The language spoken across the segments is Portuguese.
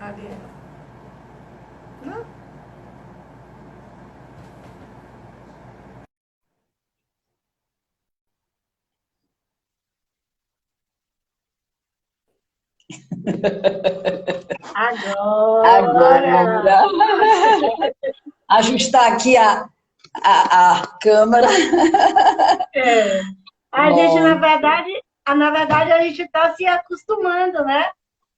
Ali. Não? Agora, Agora! ajustar aqui a câmera. É. A gente, na Pronto. verdade, a gente está se acostumando, né?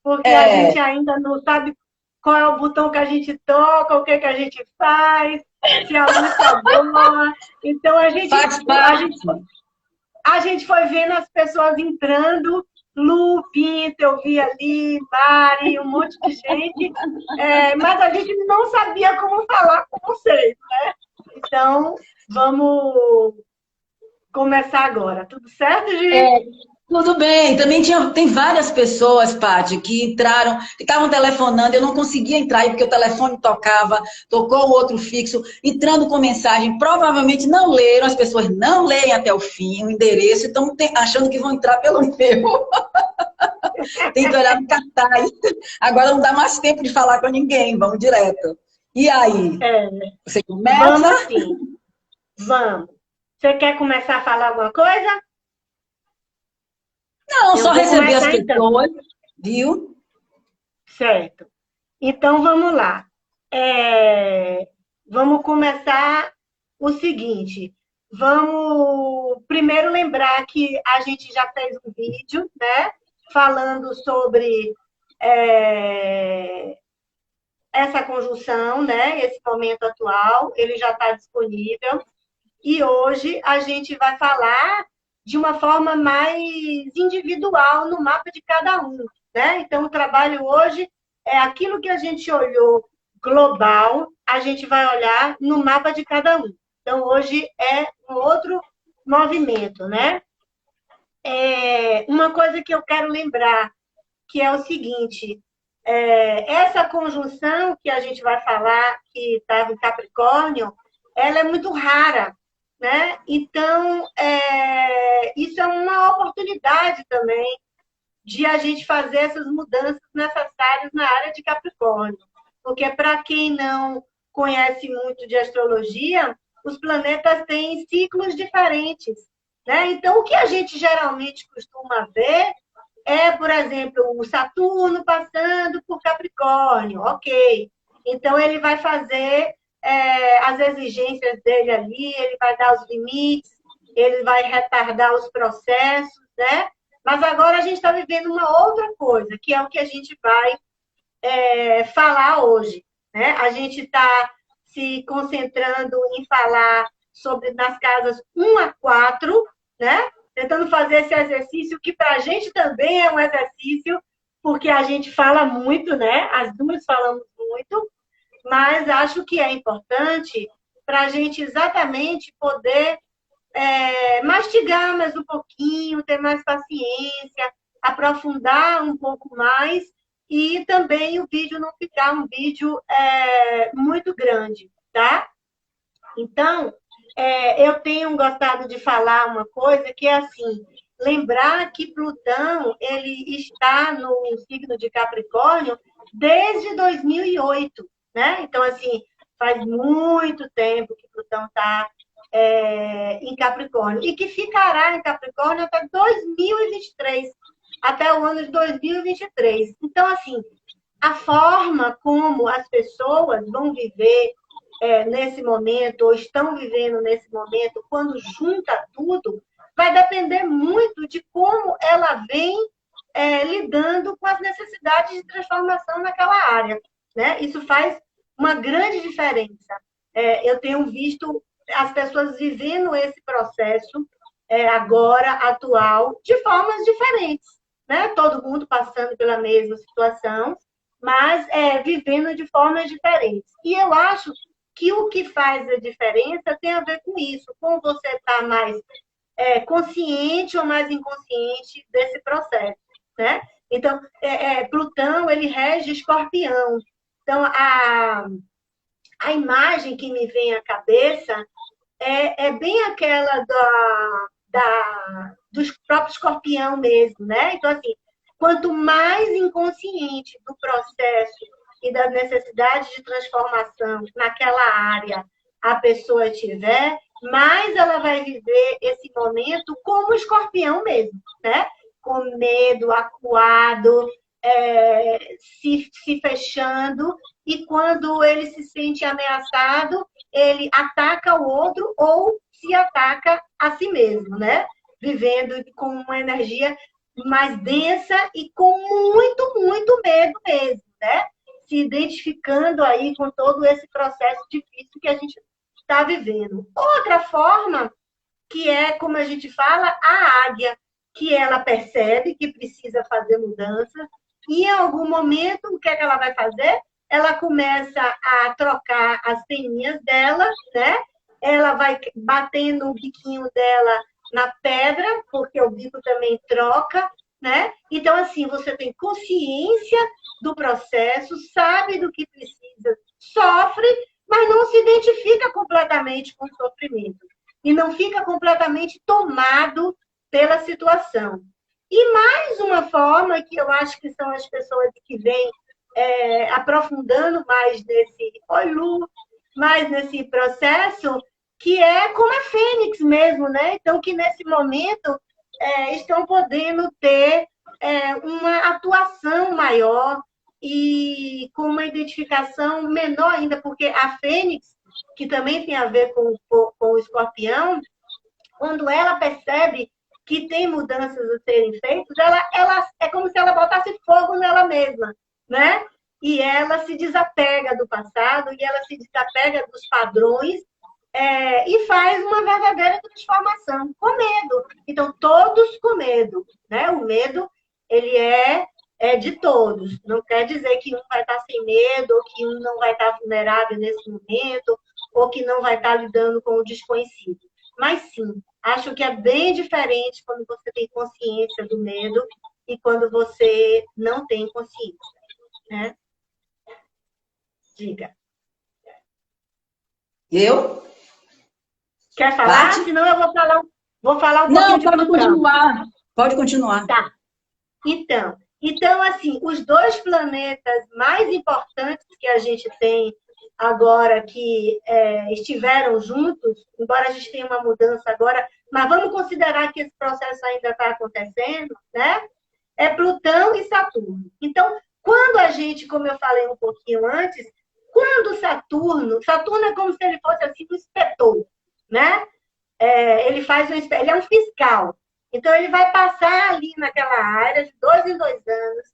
Porque a gente É, ainda não sabe qual é o botão que a gente toca, o que que a gente faz, se a luz está boa. Então, faz a gente parte. A gente foi vendo as pessoas entrando, Lu, Pinto, eu vi ali, Mari, um monte de gente, mas a gente não sabia como falar com vocês, né? Então, vamos começar agora. Tudo certo, Gi? É, tudo bem. Também tem várias pessoas, Paty, que entraram, que estavam telefonando, eu não conseguia entrar aí porque o telefone tocava, tocou o outro fixo, entrando com mensagem, provavelmente não leram, as pessoas não leem até o fim o endereço, estão achando que vão entrar pelo meu. Tem que olhar no cartaz. Agora não dá mais tempo de falar com ninguém, vamos direto. E aí? É, Você começa? vamos sim, vamos. Você quer começar a falar alguma coisa? Não, Eu só vou receber as começar então, pessoas, viu? certo? Então, vamos lá. Vamos começar o seguinte. Vamos primeiro lembrar que a gente já fez um vídeo, né? Falando sobre é, essa conjunção, né? Esse momento atual, ele já está disponível. E hoje a gente vai falar de uma forma mais individual no mapa de cada um, né? Então, o trabalho hoje é aquilo que a gente olhou global, a gente vai olhar no mapa de cada um. Então, hoje é um outro movimento, né? Uma coisa que eu quero lembrar, que é o seguinte, essa conjunção que a gente vai falar, que estava em Capricórnio, ela é muito rara, né? Então, isso é uma oportunidade também de a gente fazer essas mudanças necessárias na área de Capricórnio. Porque, para quem não conhece muito de astrologia, os planetas têm ciclos diferentes. Né? Então, o que a gente geralmente costuma ver por exemplo, o Saturno passando por Capricórnio, ok. Então, ele vai fazer as exigências dele ali, ele vai dar os limites, ele vai retardar os processos, né? Mas agora a gente está vivendo uma outra coisa, que é o que a gente vai falar hoje. Né? A gente está se concentrando em falar sobre nas casas 1 a 4, né? Tentando fazer esse exercício, que para a gente também é um exercício, porque a gente fala muito, né? As duas falamos muito, mas acho que é importante para a gente exatamente poder mastigar mais um pouquinho, ter mais paciência, aprofundar um pouco mais e também o vídeo não ficar um vídeo muito grande, tá? Então, eu tenho gostado de falar uma coisa que é assim, lembrar que Plutão ele está no signo de Capricórnio desde 2008, né? Então, assim, faz muito tempo que Plutão está em Capricórnio e que ficará em Capricórnio até 2023, até o ano de 2023. Então, assim, a forma como as pessoas vão viver nesse momento, ou estão vivendo nesse momento, quando junta tudo, vai depender muito de como ela vem lidando com as necessidades de transformação naquela área. Né? Isso faz uma grande diferença. Eu tenho visto as pessoas vivendo esse processo agora, atual, de formas diferentes. Né? Todo mundo passando pela mesma situação, mas vivendo de formas diferentes. E eu acho que o que faz a diferença tem a ver com isso, com você estar mais consciente ou mais inconsciente desse processo, né? Então, Plutão, ele rege Escorpião. Então, a imagem que me vem à cabeça bem aquela do próprio Escorpião mesmo, né? Então, assim, quanto mais inconsciente do processo e das necessidades de transformação naquela área a pessoa tiver, mais ela vai viver esse momento como o escorpião mesmo, né? Com medo, acuado, se fechando, e quando ele se sente ameaçado, ele ataca o outro ou se ataca a si mesmo, né? Vivendo com uma energia mais densa e com muito, muito medo mesmo, né? Se identificando aí com todo esse processo difícil que a gente está vivendo. Outra forma, que é, como a gente fala, a águia, que ela percebe que precisa fazer mudança, e em algum momento, o que é que ela vai fazer? Ela começa a trocar as peninhas dela, né? Ela vai batendo o biquinho dela na pedra, porque o bico também troca, né? Então, assim, você tem consciência do processo, sabe do que precisa, sofre, mas não se identifica completamente com o sofrimento. E não fica completamente tomado pela situação. E mais uma forma, que eu acho que são as pessoas que vêm aprofundando mais nesse, oi Lu, mais nesse processo, que é como a Fênix mesmo, né? Então, que nesse momento estão podendo ter uma atuação maior e com uma identificação menor ainda, porque a Fênix, que também tem a ver com o escorpião, quando ela percebe que tem mudanças a serem feitas, ela é como se ela botasse fogo nela mesma, né? E ela se desapega do passado, e ela se desapega dos padrões, e faz uma verdadeira transformação, com medo. Então, todos com medo, né? O medo, ele é de todos. Não quer dizer que um vai estar sem medo, ou que um não vai estar vulnerável nesse momento, ou que não vai estar lidando com o desconhecido. Mas sim, acho que é bem diferente quando você tem consciência do medo e quando você não tem consciência, né? Diga. Eu? Quer falar? Pati? Senão eu vou falar um pouquinho Não, de pode Plutão. continuar. Pode continuar. Tá. Então, assim, os dois planetas mais importantes que a gente tem agora, que estiveram juntos, embora a gente tenha uma mudança agora, mas vamos considerar que esse processo ainda está acontecendo, né? É Plutão e Saturno. Então, quando a gente, como eu falei um pouquinho antes, quando Saturno é como se ele fosse assim um inspetor, né? Ele é um fiscal. Então, ele vai passar ali naquela área de 2 em 2 anos.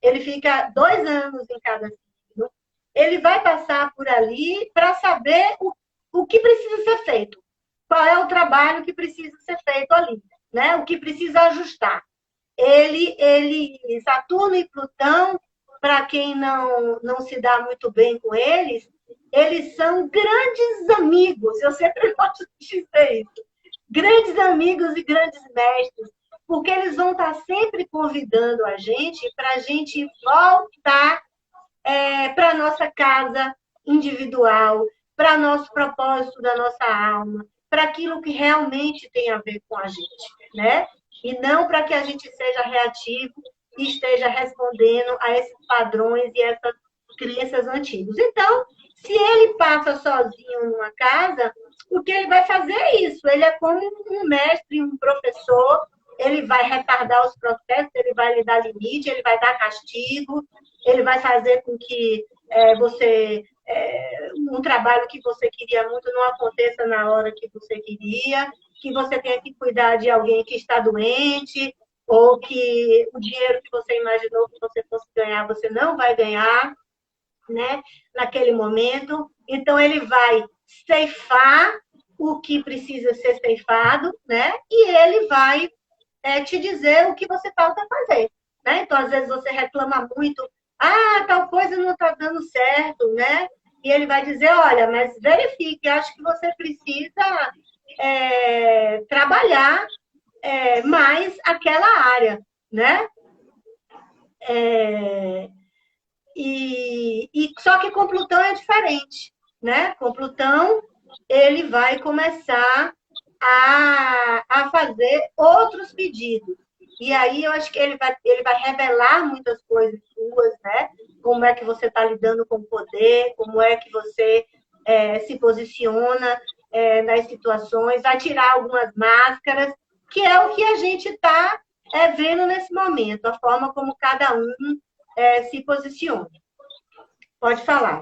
Ele fica 2 anos em cada signo. Ele vai passar por ali para saber o que precisa ser feito. Qual é o trabalho que precisa ser feito ali, né? O que precisa ajustar. Saturno e Plutão, para quem não se dá muito bem com eles são grandes amigos. Eu sempre gosto de dizer isso. Grandes amigos e grandes mestres, porque eles vão estar sempre convidando a gente para a gente voltar para a nossa casa individual, para nosso propósito da nossa alma, para aquilo que realmente tem a ver com a gente, né? E não para que a gente seja reativo e esteja respondendo a esses padrões e essas crenças antigas. Então, se ele passa sozinho numa casa, o que ele vai fazer é isso. Ele é como um mestre, um professor, ele vai retardar os processos, ele vai lhe dar limite, ele vai dar castigo, ele vai fazer com que um trabalho que você queria muito não aconteça na hora que você queria, que você tenha que cuidar de alguém que está doente, ou que o dinheiro que você imaginou que você fosse ganhar, você não vai ganhar, né, naquele momento. Então, ele vai ceifar o que precisa ser ceifado, né, e ele vai te dizer o que você falta fazer, né? Então, às vezes, você reclama muito, tal coisa não está dando certo, né? E ele vai dizer, olha, mas verifique, acho que você precisa trabalhar mais aquela área, né? Só que com Plutão é diferente, né? Com Plutão, ele vai começar a fazer outros pedidos. E aí eu acho que ele vai revelar muitas coisas suas, né? Como é que você está lidando com o poder, como é que você se posiciona nas situações, vai tirar algumas máscaras, que é o que a gente está vendo nesse momento, a forma como cada um se posiciona. Pode falar.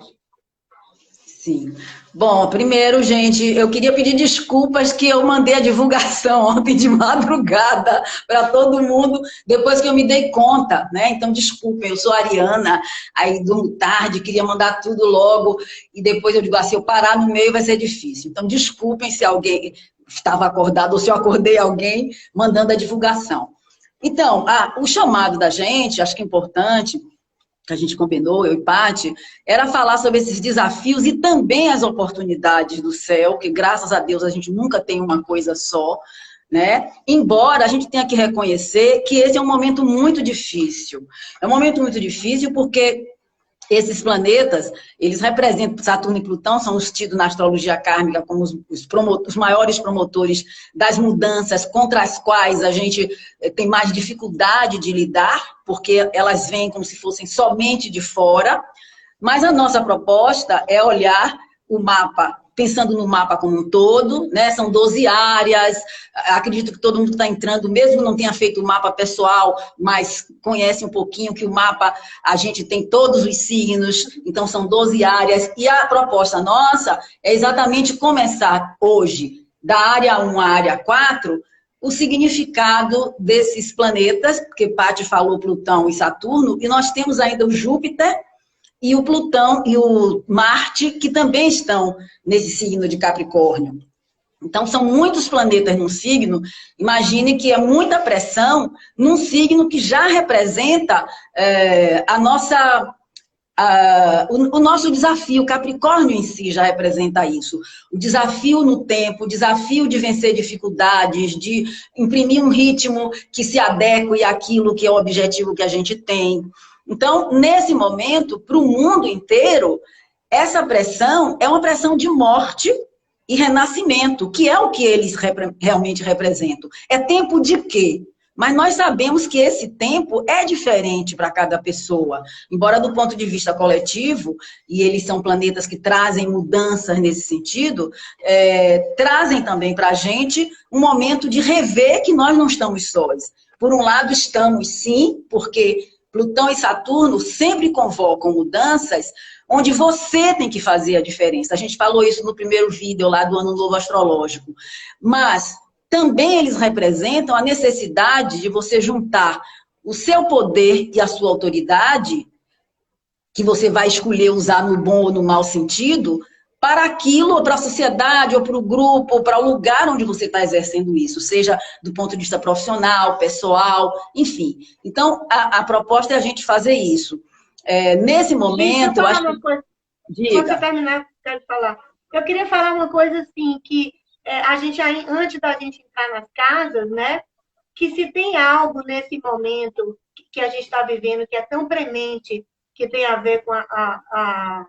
Sim. Bom, primeiro, gente, eu queria pedir desculpas que eu mandei a divulgação ontem de madrugada para todo mundo, depois que eu me dei conta, né? Então, desculpem, eu sou Ariana, aí durmo tarde, queria mandar tudo logo, e depois eu digo assim, se eu parar no meio vai ser difícil. Então, desculpem se alguém estava acordado ou se eu acordei alguém mandando a divulgação. Então, o chamado da gente, acho que é importante, que a gente combinou, eu e Paty, era falar sobre esses desafios e também as oportunidades do céu, que graças a Deus a gente nunca tem uma coisa só, né? Embora a gente tenha que reconhecer que esse é um momento muito difícil. É um momento muito difícil porque esses planetas, eles representam, Saturno e Plutão, são os tidos na astrologia kármica como os maiores promotores das mudanças contra as quais a gente tem mais dificuldade de lidar, porque elas vêm como se fossem somente de fora. Mas a nossa proposta é olhar o mapa, pensando no mapa como um todo, né? São 12 áreas, acredito que todo mundo está entrando, mesmo não tenha feito o mapa pessoal, mas conhece um pouquinho que o mapa, a gente tem todos os signos, então são 12 áreas, e a proposta nossa é exatamente começar hoje, da área 1 à área 4, o significado desses planetas, porque Paty falou Plutão e Saturno, e nós temos ainda o Júpiter, e o Plutão e o Marte, que também estão nesse signo de Capricórnio. Então, são muitos planetas num signo. Imagine que é muita pressão num signo que já representa o nosso desafio. Capricórnio em si já representa isso. O desafio no tempo, o desafio de vencer dificuldades, de imprimir um ritmo que se adeque àquilo que é o objetivo que a gente tem. Então, nesse momento, para o mundo inteiro, essa pressão é uma pressão de morte e renascimento, que é o que eles realmente representam. É tempo de quê? Mas nós sabemos que esse tempo é diferente para cada pessoa. Embora do ponto de vista coletivo, e eles são planetas que trazem mudanças nesse sentido, trazem também para a gente um momento de rever que nós não estamos sós. Por um lado, estamos sim, porque Plutão e Saturno sempre convocam mudanças onde você tem que fazer a diferença. A gente falou isso no primeiro vídeo lá do Ano Novo Astrológico. Mas também eles representam a necessidade de você juntar o seu poder e a sua autoridade, que você vai escolher usar no bom ou no mau sentido, para aquilo, ou para a sociedade, ou para o grupo, ou para o lugar onde você está exercendo isso, seja do ponto de vista profissional, pessoal, enfim. Então, a proposta é a gente fazer isso. Nesse momento, eu acho uma coisa. Diga. Quando você terminar, eu quero falar. Eu queria falar uma coisa assim, que a gente, antes da gente entrar nas casas, né, que se tem algo nesse momento que a gente está vivendo, que é tão premente, que tem a ver com a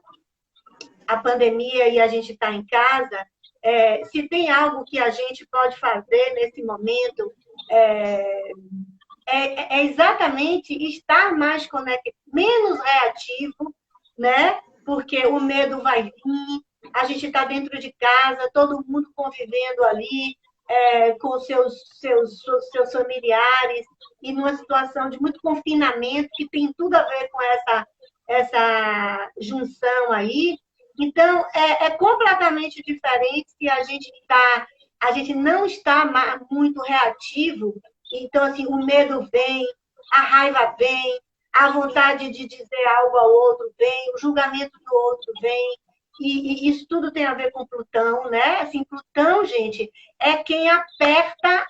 pandemia e a gente está em casa, se tem algo que a gente pode fazer nesse momento, é exatamente estar mais conectado, menos reativo, né? Porque o medo vai vir, a gente está dentro de casa, todo mundo convivendo ali, com seus familiares, e numa situação de muito confinamento, que tem tudo a ver com essa junção aí. Então, é completamente diferente se a gente não está muito reativo. Então, assim, o medo vem, a raiva vem, a vontade de dizer algo ao outro vem, o julgamento do outro vem. E isso tudo tem a ver com Plutão, né? Assim, Plutão, gente, é quem aperta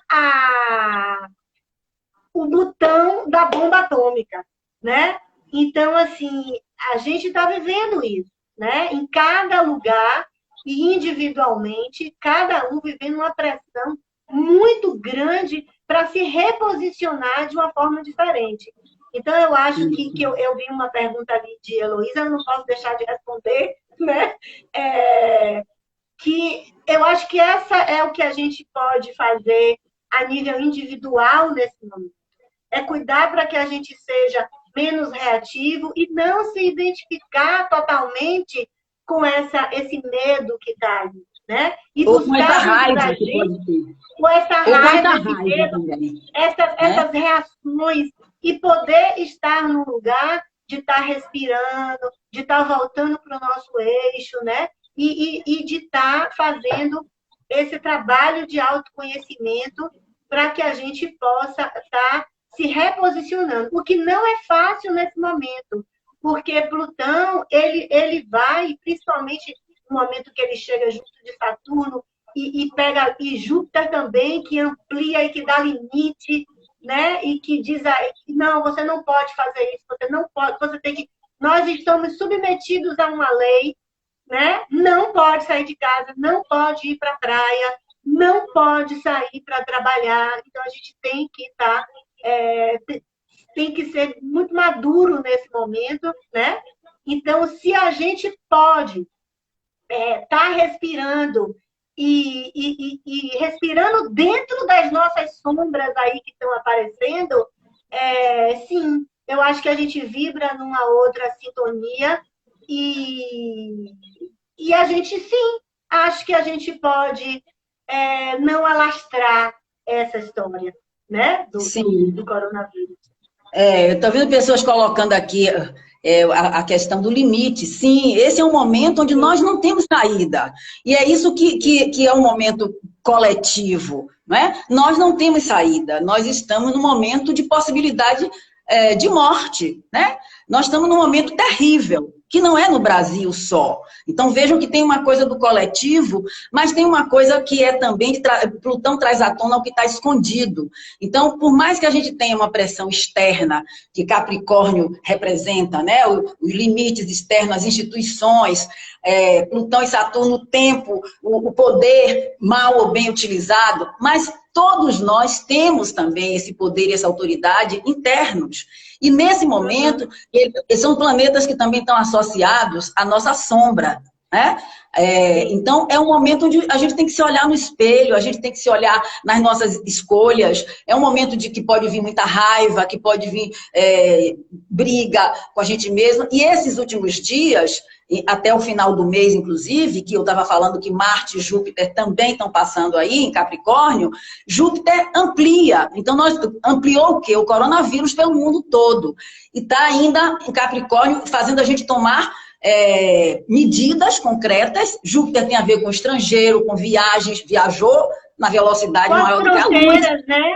o botão da bomba atômica, né? Então, assim, a gente está vivendo isso, né? Em cada lugar e individualmente, cada um vivendo uma pressão muito grande para se reposicionar de uma forma diferente. Então, eu acho que eu vi uma pergunta ali de Heloísa, eu não posso deixar de responder, né? Que eu acho que essa é o que a gente pode fazer a nível individual nesse momento. é cuidar para que a gente seja menos reativo e não se identificar totalmente com esse medo que está aí, né? E Ou com essa buscar dentro da raiva que gente, pode ter. com essa Ou com raiva, essa esse raiva medo, também, né? essas reações, e poder estar num lugar de estar respirando, de estar voltando para o nosso eixo, né? E de estar fazendo esse trabalho de autoconhecimento para que a gente possa estar se reposicionando. O que não é fácil nesse momento, porque Plutão, ele vai, principalmente no momento que ele chega junto de Saturno, e Júpiter também, que amplia e que dá limite, né? E que diz aí, não, você não pode fazer isso, você não pode, você tem que. Nós estamos submetidos a uma lei, né? Não pode sair de casa, não pode ir para a praia, não pode sair para trabalhar. Então a gente tem que estar, tem que ser muito maduro nesse momento, né? Então, se a gente pode estar respirando e respirando dentro das nossas sombras aí que estão aparecendo, sim, eu acho que a gente vibra numa outra sintonia e a gente, sim, acho que a gente pode não alastrar essa história, né, do Sim. coronavírus. Eu estou vendo pessoas colocando aqui a questão do limite. Sim, esse é um momento onde nós não temos saída. E é isso que é um momento coletivo, não é? Nós não temos saída. Nós estamos num momento de possibilidade de morte, né? Nós estamos num momento terrível, que não é no Brasil só. Então vejam que tem uma coisa do coletivo, mas tem uma coisa que é também, Plutão traz à tona o que está escondido. Então, por mais que a gente tenha uma pressão externa, que Capricórnio representa, né, os limites externos, as instituições, Plutão e Saturno, o tempo, o poder mal ou bem utilizado, mas todos nós temos também esse poder e essa autoridade internos. E nesse momento, são planetas que também estão associados à nossa sombra, né? Então, é um momento onde a gente tem que se olhar no espelho, a gente tem que se olhar nas nossas escolhas. É um momento de que pode vir muita raiva, que pode vir briga com a gente mesmo. E esses últimos dias, até o final do mês, inclusive, que eu estava falando que Marte e Júpiter também estão passando aí em Capricórnio, Júpiter amplia. Então, ampliou o quê? O coronavírus pelo mundo todo. E está ainda em Capricórnio, fazendo a gente tomar medidas concretas. Júpiter tem a ver com estrangeiro, com viagens, viajou na velocidade com maior do que a luz. Fronteiras, né?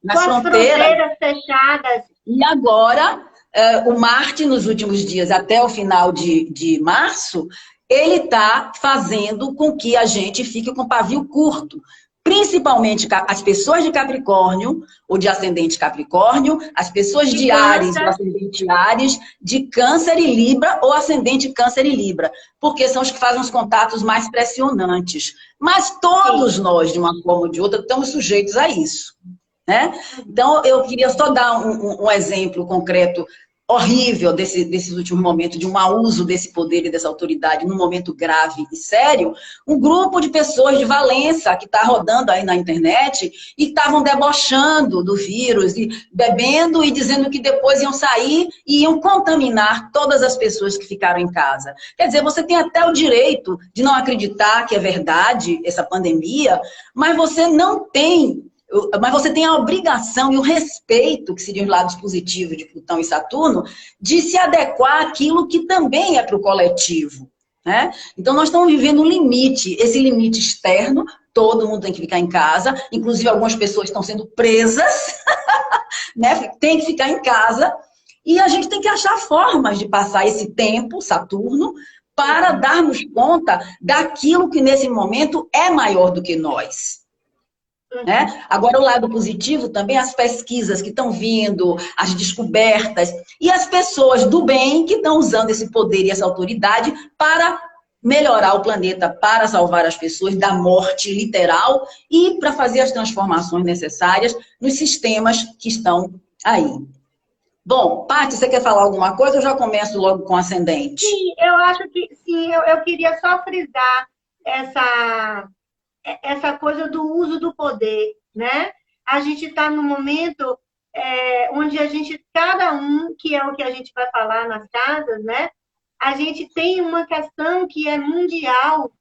Nas com as fronteiras fechadas. E agora, o Marte, nos últimos dias, até o final de março, ele está fazendo com que a gente fique com pavio curto. Principalmente as pessoas de Capricórnio, ou de ascendente Capricórnio, as pessoas de Áries, ou ascendente Áries, de Câncer e Libra, ou ascendente Câncer e Libra, porque são os que fazem os contatos mais pressionantes. Mas todos nós, de uma forma ou de outra, estamos sujeitos a isso, né? Então, eu queria só dar um exemplo concreto horrível desses últimos momentos, de um mau uso desse poder e dessa autoridade num momento grave e sério. Um grupo de pessoas de Valença, que está rodando aí na internet, e estavam debochando do vírus, e bebendo e dizendo que depois iam sair e iam contaminar todas as pessoas que ficaram em casa. Quer dizer, você tem até o direito de não acreditar que é verdade essa pandemia, mas você tem a obrigação e o respeito, que seriam os lados positivos de Plutão e Saturno, de se adequar àquilo que também é para o coletivo, né? Então, nós estamos vivendo um limite, esse limite externo, todo mundo tem que ficar em casa, inclusive algumas pessoas estão sendo presas, né? Tem que ficar em casa, e a gente tem que achar formas de passar esse tempo, Saturno, para darmos conta daquilo que nesse momento é maior do que nós. Né? Agora, o lado positivo também, as pesquisas que estão vindo, as descobertas, e as pessoas do bem que estão usando esse poder e essa autoridade para melhorar o planeta, para salvar as pessoas da morte literal e para fazer as transformações necessárias nos sistemas que estão aí. Bom, Paty, você quer falar alguma coisa ou eu já começo logo com o ascendente? Sim, eu acho que sim, eu queria só frisar essa coisa do uso do poder, né? A gente está num momento onde a gente, cada um, que é o que a gente vai falar nas casas, né? A gente tem uma questão que é mundial,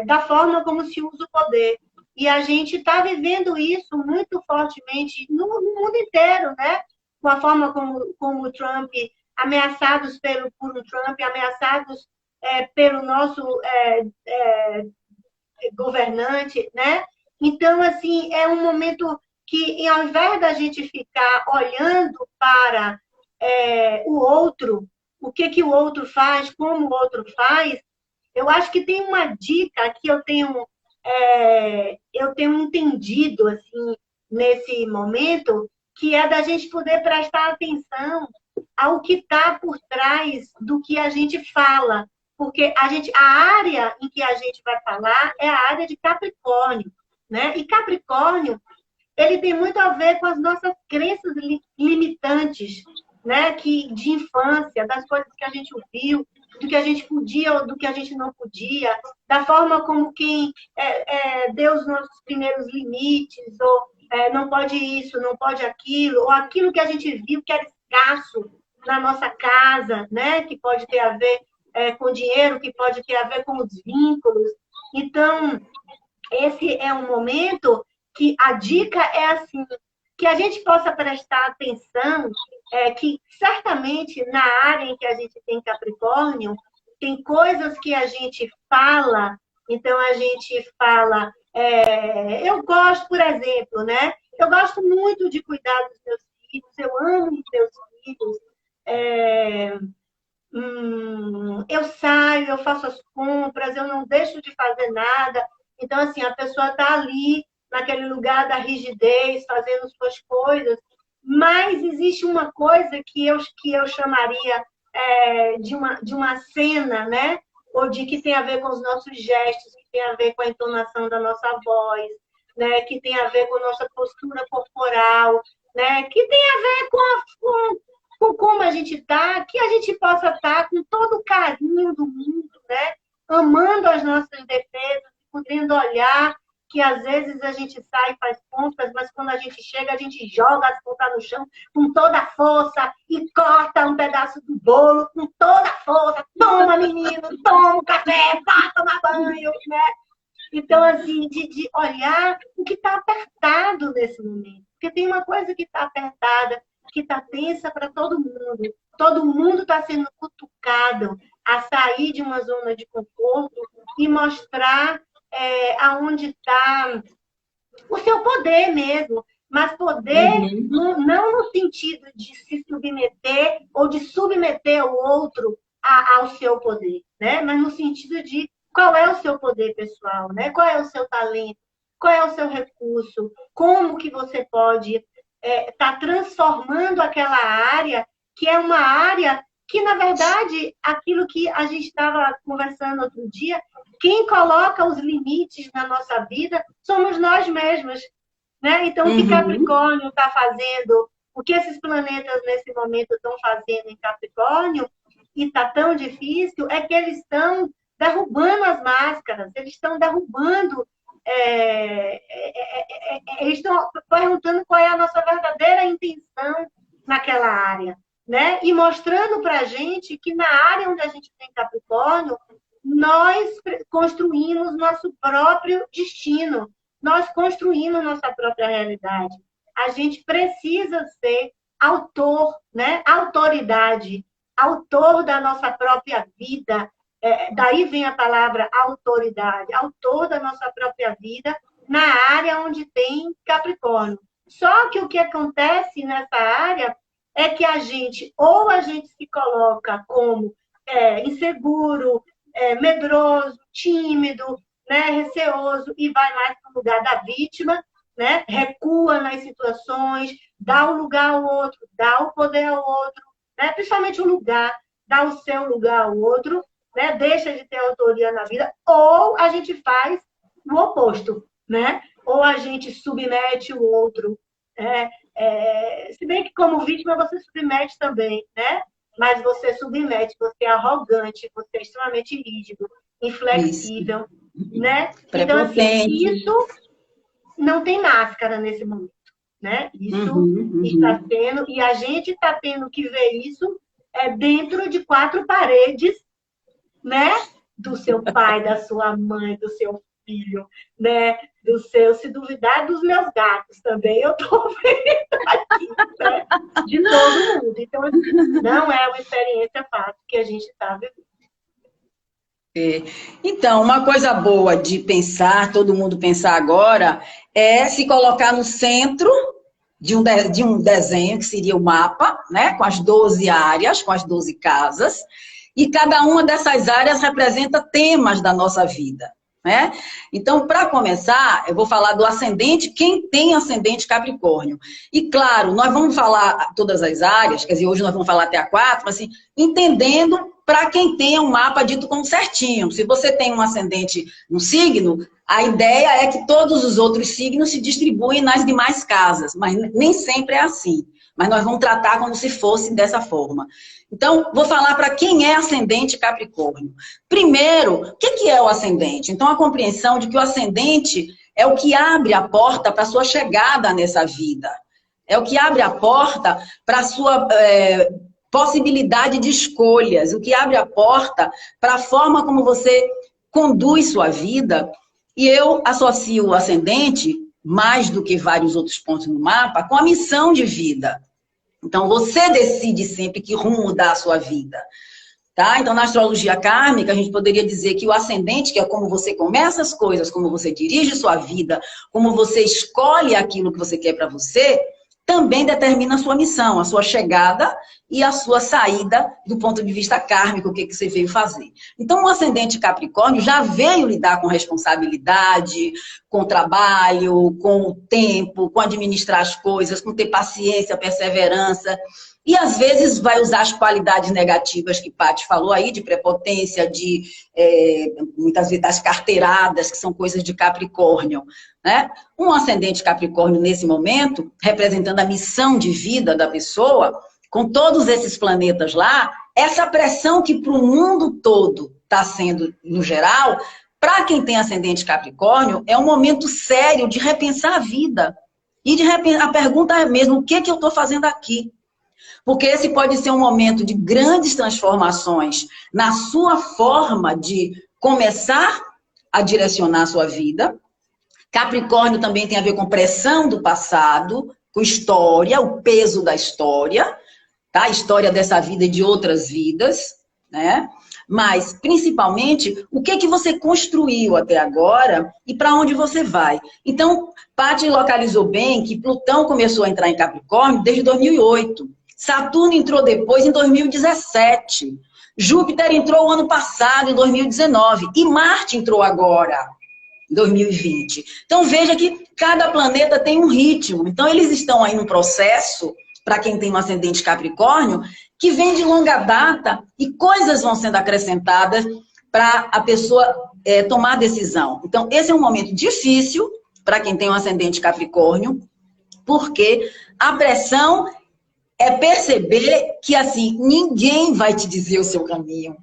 da forma como se usa o poder. E a gente está vivendo isso muito fortemente no mundo inteiro, né? Com a forma como o Trump, ameaçados por um Trump, ameaçados pelo nosso governante, né? Então, assim, é um momento que, ao invés da gente ficar olhando para o outro, o que o outro faz, como o outro faz, eu acho que tem uma dica que eu tenho entendido, assim, nesse momento, que é da gente poder prestar atenção ao que está por trás do que a gente fala. Porque a área em que a gente vai falar é a área de Capricórnio, né? E Capricórnio, ele tem muito a ver com as nossas crenças limitantes, né? De infância, das coisas que a gente ouviu, do que a gente podia ou do que a gente não podia, da forma como quem deu os nossos primeiros limites, ou não pode isso, não pode aquilo, ou aquilo que a gente viu que era escasso na nossa casa, né? Que pode ter a ver com dinheiro, que pode ter a ver com os vínculos. Então, esse é um momento que a dica é assim, que a gente possa prestar atenção, que certamente na área em que a gente tem Capricórnio, tem coisas que a gente fala, então a gente fala, eu gosto, por exemplo, né? Eu gosto muito de cuidar dos meus filhos, eu amo os meus filhos, eu saio, eu faço as compras, eu não deixo de fazer nada. Então, assim, a pessoa está ali, naquele lugar da rigidez, fazendo suas coisas, mas existe uma coisa que eu chamaria de uma cena, né? Ou de que tem a ver com os nossos gestos, que tem a ver com a entonação da nossa voz, né? Que tem a ver com a nossa postura corporal, né? Que tem a ver com como a gente está, que a gente possa estar com todo o carinho do mundo, né? Amando as nossas defesas, podendo olhar que às vezes a gente sai e faz compras, mas quando a gente chega, a gente joga as compras no chão com toda a força e corta um pedaço do bolo com toda a força. Toma, menino, toma o café, vá tomar banho, né? Então, assim, de olhar o que está apertado nesse momento. Porque tem uma coisa que está apertada, que está tensa para todo mundo. Todo mundo está sendo cutucado a sair de uma zona de conforto e mostrar aonde está o seu poder mesmo. Mas poder não no sentido de se submeter ou de submeter o outro ao seu poder, né? Mas no sentido de qual é o seu poder pessoal, né? Qual é o seu talento, qual é o seu recurso, como que você pode estar transformando aquela área, que é uma área que, na verdade, aquilo que a gente estava conversando outro dia, quem coloca os limites na nossa vida somos nós mesmos, né? Então, o que Capricórnio está fazendo, o que esses planetas nesse momento estão fazendo em Capricórnio, e está tão difícil, é que eles estão derrubando as máscaras, eles estão derrubando, eles estão perguntando qual é a nossa verdadeira intenção naquela área, né? E mostrando para a gente que na área onde a gente tem Capricórnio, nós construímos nosso próprio destino, nós construímos nossa própria realidade. A gente precisa ser autor, né? Autoridade, autor da nossa própria vida. Daí vem a palavra autoridade, autor da nossa própria vida na área onde tem Capricórnio. Só que o que acontece nessa área é que a gente se coloca como inseguro, medroso, tímido, né, receoso, e vai mais para o lugar da vítima, né, recua nas situações, dá o lugar ao outro, dá o poder ao outro, né, principalmente o lugar, dá o seu lugar ao outro, né, deixa de ter autoria na vida, ou a gente faz o oposto, né? Ou a gente submete o outro. Se bem que como vítima você submete também, né? Mas você submete, você é arrogante, você é extremamente rígido, inflexível, né? Então, assim, isso não tem máscara nesse momento. né? Isso está sendo, e a gente está tendo que ver isso dentro de quatro paredes, né? Do seu pai, da sua mãe, do seu filho, né? Do seu, se duvidar, dos meus gatos também, eu estou vendo aqui, né? De todo mundo. Então, assim, não é uma experiência fácil que a gente está vivendo. Então, uma coisa boa de pensar, todo mundo pensar agora, é se colocar no centro de um desenho, que seria o mapa, né? Com as 12 áreas, com as 12 casas, e cada uma dessas áreas representa temas da nossa vida, né? Então, para começar, eu vou falar do ascendente, quem tem ascendente Capricórnio. E, claro, nós vamos falar todas as áreas, quer dizer, hoje nós vamos falar até a 4, assim, entendendo para quem tem um mapa dito como certinho. Se você tem um ascendente no signo, a ideia é que todos os outros signos se distribuem nas demais casas, mas nem sempre é assim. Mas nós vamos tratar como se fosse dessa forma. Então, vou falar para quem é ascendente Capricórnio. Primeiro, o que é o ascendente? Então, a compreensão de que o ascendente é o que abre a porta para a sua chegada nessa vida. É o que abre a porta para a sua possibilidade de escolhas, o que abre a porta para a forma como você conduz sua vida. E eu associo o ascendente, mais do que vários outros pontos no mapa, com a missão de vida. Então, você decide sempre que rumo dá a sua vida. Tá? Então, na astrologia kármica, a gente poderia dizer que o ascendente, que é como você começa as coisas, como você dirige sua vida, como você escolhe aquilo que você quer para você, também determina a sua missão, a sua chegada e a sua saída do ponto de vista kármico, o que você veio fazer. Então, o ascendente Capricórnio já veio lidar com responsabilidade, com trabalho, com o tempo, com administrar as coisas, com ter paciência, perseverança. E, às vezes, vai usar as qualidades negativas que Paty falou aí, de prepotência, de, muitas vezes, das carteiradas, que são coisas de Capricórnio, né? Um ascendente Capricórnio, nesse momento, representando a missão de vida da pessoa, com todos esses planetas lá, essa pressão que para o mundo todo está sendo, no geral, para quem tem ascendente Capricórnio, é um momento sério de repensar a vida. E a pergunta é mesmo, o que eu estou fazendo aqui? Porque esse pode ser um momento de grandes transformações na sua forma de começar a direcionar a sua vida. Capricórnio também tem a ver com pressão do passado, com história, o peso da história, tá? A história dessa vida e de outras vidas, né? Mas, principalmente, o que você construiu até agora e para onde você vai. Então, Paty localizou bem que Plutão começou a entrar em Capricórnio desde 2008. Saturno entrou depois, em 2017. Júpiter entrou o ano passado, em 2019. E Marte entrou agora, em 2020. Então, veja que cada planeta tem um ritmo. Então, eles estão aí num processo, para quem tem um ascendente Capricórnio, que vem de longa data e coisas vão sendo acrescentadas para a pessoa tomar decisão. Então, esse é um momento difícil para quem tem um ascendente Capricórnio, porque a pressão é perceber que, assim, ninguém vai te dizer o seu caminho.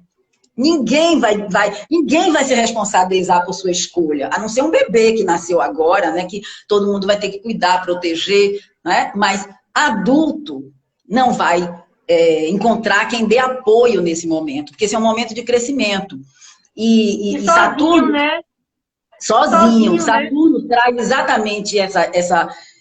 Ninguém vai se responsabilizar por sua escolha, a não ser um bebê que nasceu agora, né, que todo mundo vai ter que cuidar, proteger, né? Mas adulto não vai encontrar quem dê apoio nesse momento, porque esse é um momento de crescimento. E sozinho, Saturno, né? Sozinho, Saturno, né? Traz exatamente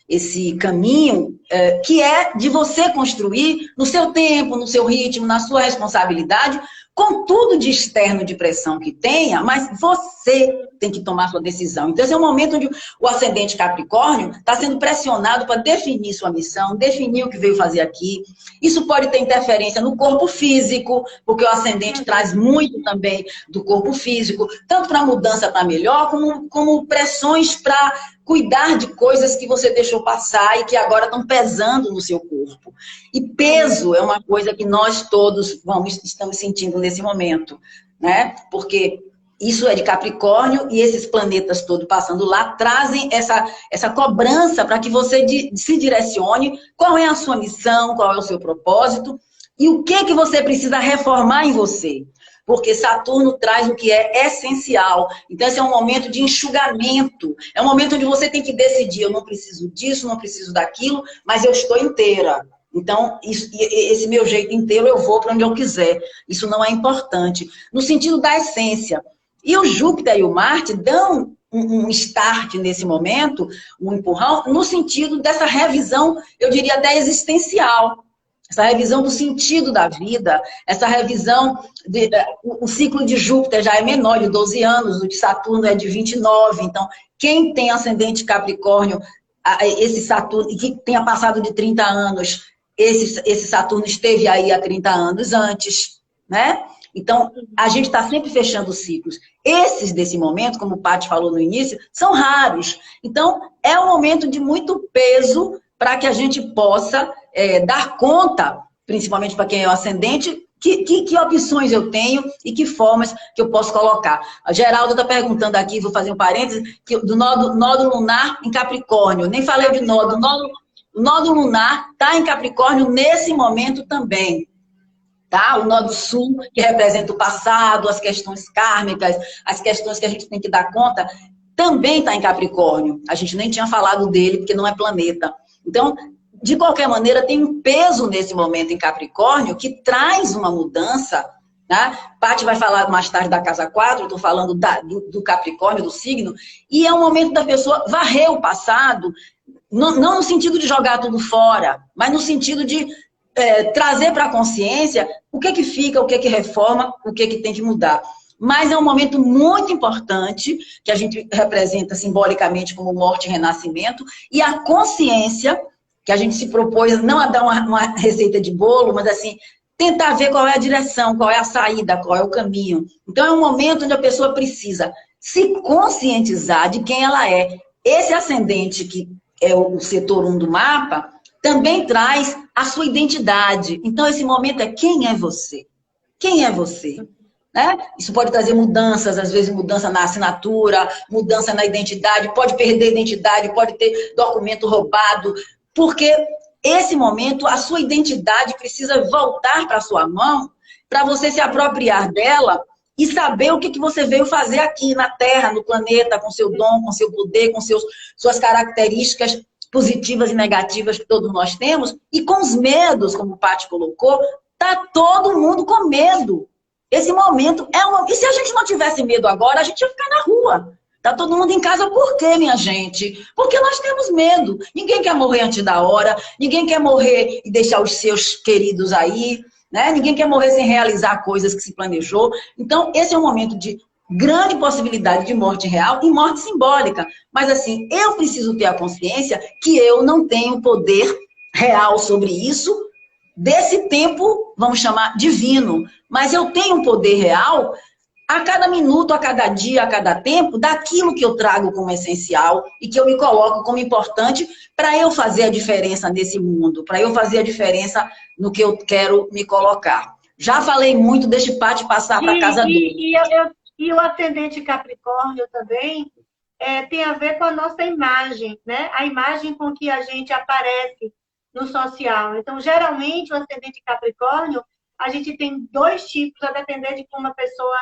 esse caminho que é de você construir no seu tempo, no seu ritmo, na sua responsabilidade, com tudo de externo de pressão que tenha, mas você tem que tomar sua decisão. Então, esse é o momento onde o ascendente Capricórnio está sendo pressionado para definir sua missão, definir o que veio fazer aqui. Isso pode ter interferência no corpo físico, porque o ascendente traz muito também do corpo físico, tanto para mudança para melhor, como pressões para cuidar de coisas que você deixou passar e que agora estão pesando no seu corpo. E peso é uma coisa que nós todos estamos sentindo nesse momento, né? Porque isso é de Capricórnio e esses planetas todos passando lá trazem essa cobrança para que você se direcione qual é a sua missão, qual é o seu propósito e o que você precisa reformar em você. porque Saturno traz o que é essencial. Então, esse é um momento de enxugamento. É um momento onde você tem que decidir, eu não preciso disso, não preciso daquilo, mas eu estou inteira. Então, esse meu jeito inteiro, eu vou para onde eu quiser. Isso não é importante. No sentido da essência. E o Júpiter e o Marte dão um start nesse momento, um empurrão, no sentido dessa revisão, eu diria até existencial. Essa revisão do sentido da vida, essa revisão, o ciclo de Júpiter já é menor, de 12 anos, o de Saturno é de 29, então quem tem ascendente Capricórnio, esse Saturno, e que tenha passado de 30 anos, esse Saturno esteve aí há 30 anos antes, né? Então, a gente está sempre fechando ciclos. Esses desse momento, como o Paty falou no início, são raros. Então, é um momento de muito peso para que a gente possa dar conta, principalmente para quem é o ascendente, que opções eu tenho e que formas que eu posso colocar. A Geralda está perguntando aqui, vou fazer um parênteses, do nodo lunar em Capricórnio. Nem falei de nodo. O nodo lunar está em Capricórnio nesse momento também. Tá? O nodo sul, que representa o passado, as questões kármicas, as questões que a gente tem que dar conta, também está em Capricórnio. A gente nem tinha falado dele, porque não é planeta. Então, de qualquer maneira, tem um peso nesse momento em Capricórnio que traz uma mudança. Tá? Paty vai falar mais tarde da casa 4, eu estou falando do Capricórnio, do signo, e é um momento da pessoa varrer o passado, não no sentido de jogar tudo fora, mas no sentido de trazer para a consciência o que fica, o que reforma, o que tem que mudar. Mas é um momento muito importante, que a gente representa simbolicamente como morte e renascimento, e a consciência, que a gente se propôs não a dar uma receita de bolo, mas assim, tentar ver qual é a direção, qual é a saída, qual é o caminho. Então é um momento onde a pessoa precisa se conscientizar de quem ela é. Esse ascendente, que é o setor 1 do mapa, também traz a sua identidade. Então, esse momento é quem é você? Quem é você? Né? Isso pode trazer mudanças, às vezes mudança na assinatura, mudança na identidade, pode perder identidade, pode ter documento roubado, porque esse momento, a sua identidade precisa voltar para a sua mão, para você se apropriar dela e saber o que você veio fazer aqui na Terra, no planeta, com seu dom, com seu poder, com suas características positivas e negativas que todos nós temos, e com os medos, como o Paty colocou, tá todo mundo com medo. Esse momento é uma... E se a gente não tivesse medo agora, a gente ia ficar na rua. Tá todo mundo em casa por quê, minha gente? Porque nós temos medo. Ninguém quer morrer antes da hora, ninguém quer morrer e deixar os seus queridos aí, né? Ninguém quer morrer sem realizar coisas que se planejou. Então, esse é um momento de grande possibilidade de morte real e morte simbólica. Mas assim, eu preciso ter a consciência que eu não tenho poder real sobre isso, desse tempo, vamos chamar, divino. Mas eu tenho um poder real a cada minuto, a cada dia, a cada tempo, daquilo que eu trago como essencial e que eu me coloco como importante para eu fazer a diferença nesse mundo, para eu fazer a diferença no que eu quero me colocar. Já falei muito, deixa o Paty passar para a casa dele. E o ascendente Capricórnio também tem a ver com a nossa imagem, né? A imagem com que a gente aparece no social. Então, geralmente, o ascendente Capricórnio, a gente tem dois tipos, a depender de como a pessoa...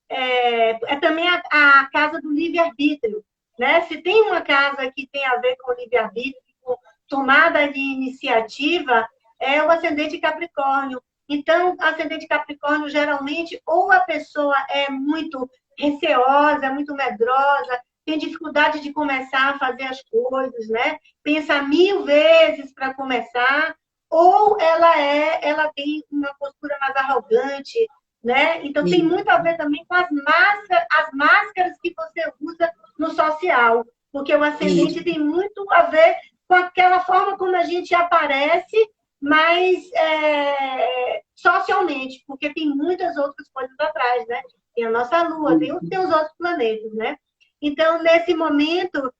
É também a casa do livre-arbítrio, né? Se tem uma casa que tem a ver com o livre-arbítrio, com tomada de iniciativa, é o ascendente Capricórnio. Então, ascendente Capricórnio, geralmente, ou a pessoa é muito receosa, muito medrosa, tem dificuldade de começar a fazer as coisas, né? Pensa 1000 vezes para começar, ou ela tem uma postura mais arrogante, né? Então, tem muito a ver também com as máscaras que você usa no social, porque o ascendente tem muito a ver com aquela forma como a gente aparece, mas socialmente, porque tem muitas outras coisas atrás, né? Tem a nossa Lua, tem os outros planetas, né? Então, nesse momento,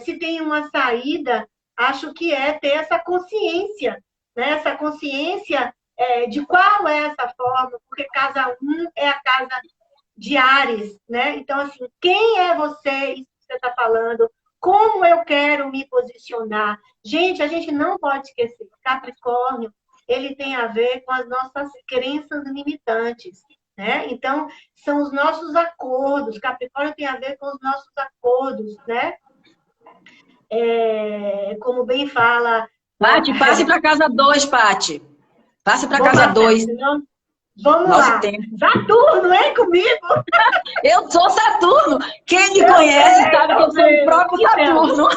se tem uma saída, acho que é ter essa consciência, né? Essa consciência de qual é essa forma, porque casa 1 é a casa de Áries, né? Então, assim, quem é você, isso que você está falando, como eu quero me posicionar. Gente, a gente não pode esquecer, Capricórnio, ele tem a ver com as nossas crenças limitantes. né? Então, são os nossos acordos. Capricórnio tem a ver com os nossos acordos, né? Como bem fala... Pati, passe para casa 2, Pati. Passe para casa 2. Vamos Nosso lá. tempo. Saturno, hein, comigo? Eu sou Saturno. Quem me conhece sabe que eu sou o próprio Saturno.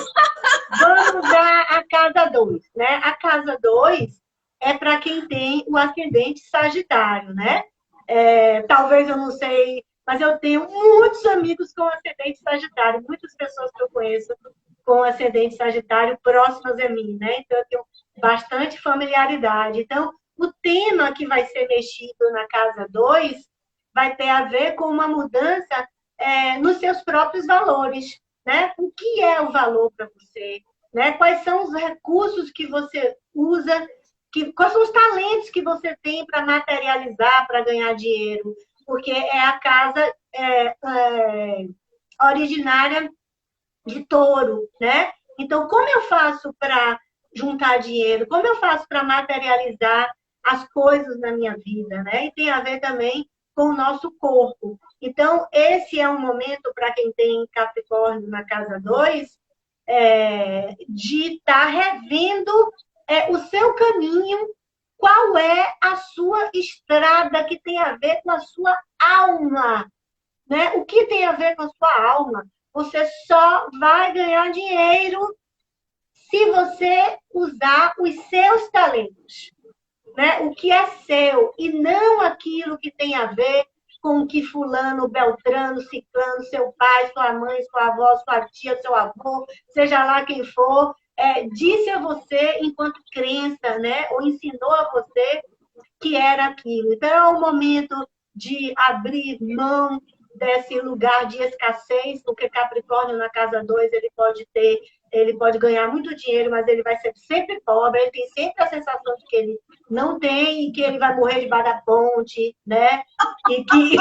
Vamos à casa 2, né? A casa 2 é para quem tem o ascendente Sagitário, né? Talvez eu não sei, mas eu tenho muitos amigos com ascendente Sagitário, muitas pessoas que eu conheço com ascendente Sagitário próximas a mim, né? Então eu tenho bastante familiaridade. Então, o tema que vai ser mexido na casa 2 vai ter a ver com uma mudança nos seus próprios valores, né? O que é o valor para você? Né? Quais são os recursos que você usa? Quais são os talentos que você tem para materializar, para ganhar dinheiro? Porque é a casa originária de Touro, né? Então, como eu faço para juntar dinheiro? Como eu faço para materializar as coisas na minha vida, né? E tem a ver também com o nosso corpo. Então, esse é um momento para quem tem Capricórnio na casa 2, de estar revendo o seu caminho, qual é a sua estrada que tem a ver com a sua alma, né? O que tem a ver com a sua alma? Você só vai ganhar dinheiro se você usar os seus talentos, né? O que é seu, e não aquilo que tem a ver com o que fulano, beltrano, ciclano, seu pai, sua mãe, sua avó, sua tia, seu avô, seja lá quem for, disse a você enquanto crença, né? Ou ensinou a você que era aquilo. Então, é o momento de abrir mão desse lugar de escassez, porque Capricórnio na casa 2 ele pode ganhar muito dinheiro, mas ele vai ser sempre pobre, ele tem sempre a sensação de que ele não tem, e que ele vai morrer debaixo da ponte, né? E que...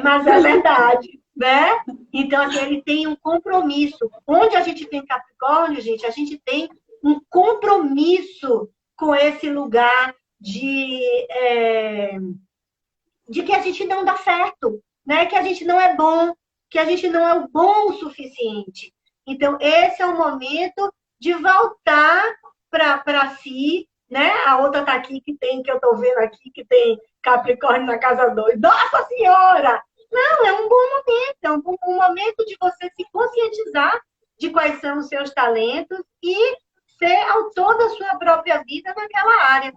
mas é verdade, né? Então, assim, ele tem um compromisso. Onde a gente tem Capricórnio, gente, a gente tem um compromisso com esse lugar de que a gente não dá certo, né? Que a gente não é bom, que a gente não é o bom o suficiente. Então, esse é o momento de voltar para si, né? A outra está aqui, que eu estou vendo aqui, que tem Capricórnio na casa 2. Nossa Senhora! Não, é um bom momento, é um momento de você se conscientizar de quais são os seus talentos e ser autor da sua própria vida naquela área.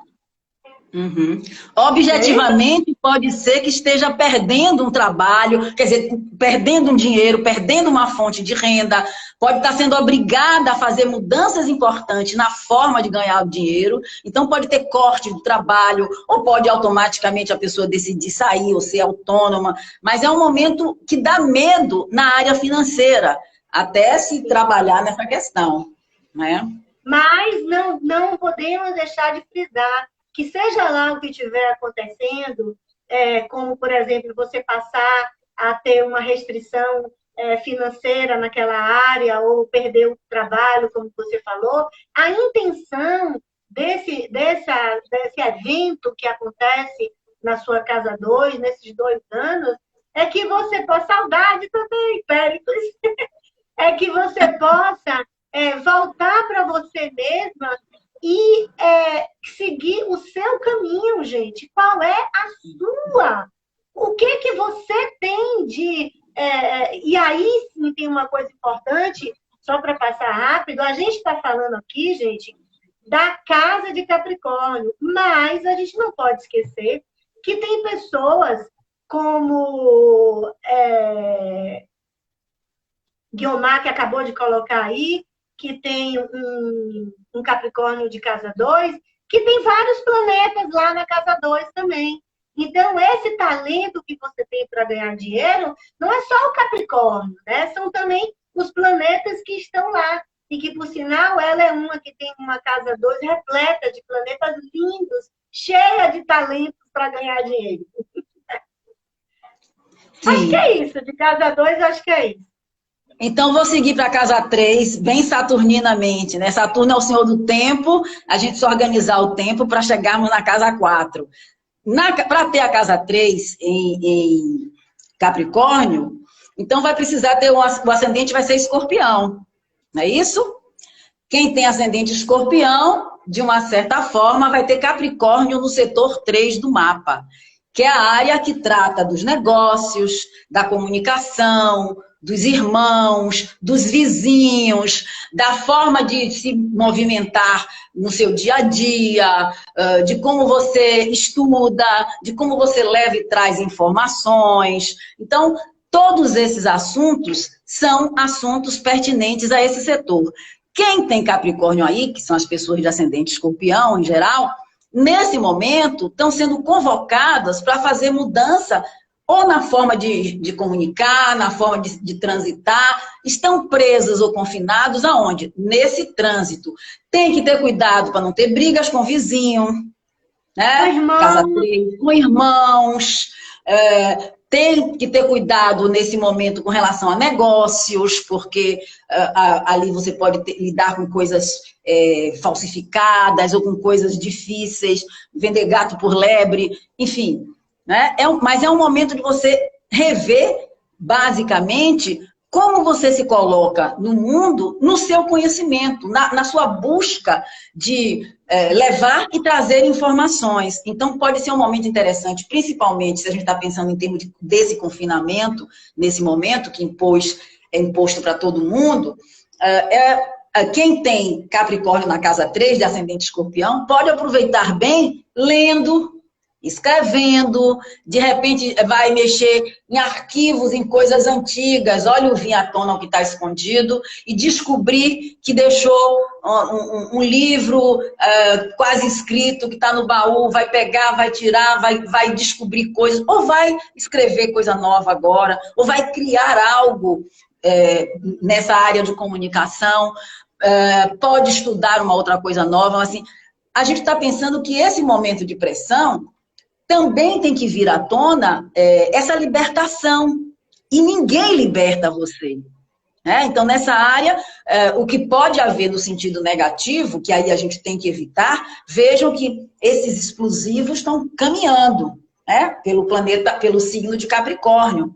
Uhum. Objetivamente, pode ser que esteja perdendo um trabalho, quer dizer, perdendo um dinheiro, perdendo uma fonte de renda, pode estar sendo obrigada a fazer mudanças importantes na forma de ganhar o dinheiro, então pode ter corte do trabalho, ou pode automaticamente a pessoa decidir sair ou ser autônoma, mas é um momento que dá medo na área financeira, até se trabalhar nessa questão, né? Mas não podemos deixar de frisar que seja lá o que estiver acontecendo, como, por exemplo, você passar a ter uma restrição financeira naquela área ou perder o trabalho, como você falou, a intenção desse evento que acontece na sua casa 2, nesses 2 anos, é que você possa, saudade também, Péricles, é que você possa voltar para você mesma e seguir o seu caminho, gente. Qual é a sua? O que você tem de... e aí, sim, tem uma coisa importante, só para passar rápido, a gente está falando aqui, gente, da casa de Capricórnio, mas a gente não pode esquecer que tem pessoas como Guiomar, que acabou de colocar aí, que tem um Capricórnio de casa 2, que tem vários planetas lá na casa 2 também. Então, esse talento que você tem para ganhar dinheiro não é só o Capricórnio, né? São também os planetas que estão lá. E que, por sinal, ela é uma que tem uma casa 2 repleta de planetas lindos, cheia de talentos para ganhar dinheiro. Sim. Acho que é isso. De casa 2, acho que é isso. Então, vou seguir para a casa 3, bem saturninamente, né? Saturno é o senhor do tempo, a gente se organizar o tempo para chegarmos na casa 4. Para ter a casa 3 em Capricórnio, então vai precisar ter o ascendente vai ser Escorpião, não é isso? Quem tem ascendente Escorpião, de uma certa forma, vai ter Capricórnio no setor 3 do mapa, que é a área que trata dos negócios, da comunicação, dos irmãos, dos vizinhos, da forma de se movimentar no seu dia a dia, de como você estuda, de como você leva e traz informações. Então, todos esses assuntos são assuntos pertinentes a esse setor. Quem tem Capricórnio aí, que são as pessoas de ascendente Escorpião em geral, nesse momento estão sendo convocadas para fazer mudança ou na forma de comunicar, na forma de transitar, estão presos ou confinados aonde? Nesse trânsito. Tem que ter cuidado para não ter brigas com o vizinho, né? Casa 3, com irmãos, tem que ter cuidado nesse momento com relação a negócios, porque ali você pode lidar com coisas falsificadas ou com coisas difíceis, vender gato por lebre, enfim. Né? Mas é um momento de você rever, basicamente, como você se coloca no mundo, no seu conhecimento, na sua busca de levar e trazer informações. Então, pode ser um momento interessante, principalmente se a gente está pensando em termos desse confinamento, nesse momento que é imposto para todo mundo, quem tem Capricórnio na casa 3 de ascendente Escorpião, pode aproveitar bem lendo, escrevendo, de repente vai mexer em arquivos, em coisas antigas, olha o vir à tona o que está escondido, e descobrir que deixou um livro quase escrito, que está no baú, vai pegar, vai tirar, vai descobrir coisas, ou vai escrever coisa nova agora, ou vai criar algo nessa área de comunicação, pode estudar uma outra coisa nova, assim, a gente está pensando que esse momento de pressão também tem que vir à tona essa libertação. E ninguém liberta você. Né? Então, nessa área, o que pode haver no sentido negativo, que aí a gente tem que evitar, vejam que esses explosivos estão caminhando, né? Pelo planeta, pelo signo de Capricórnio.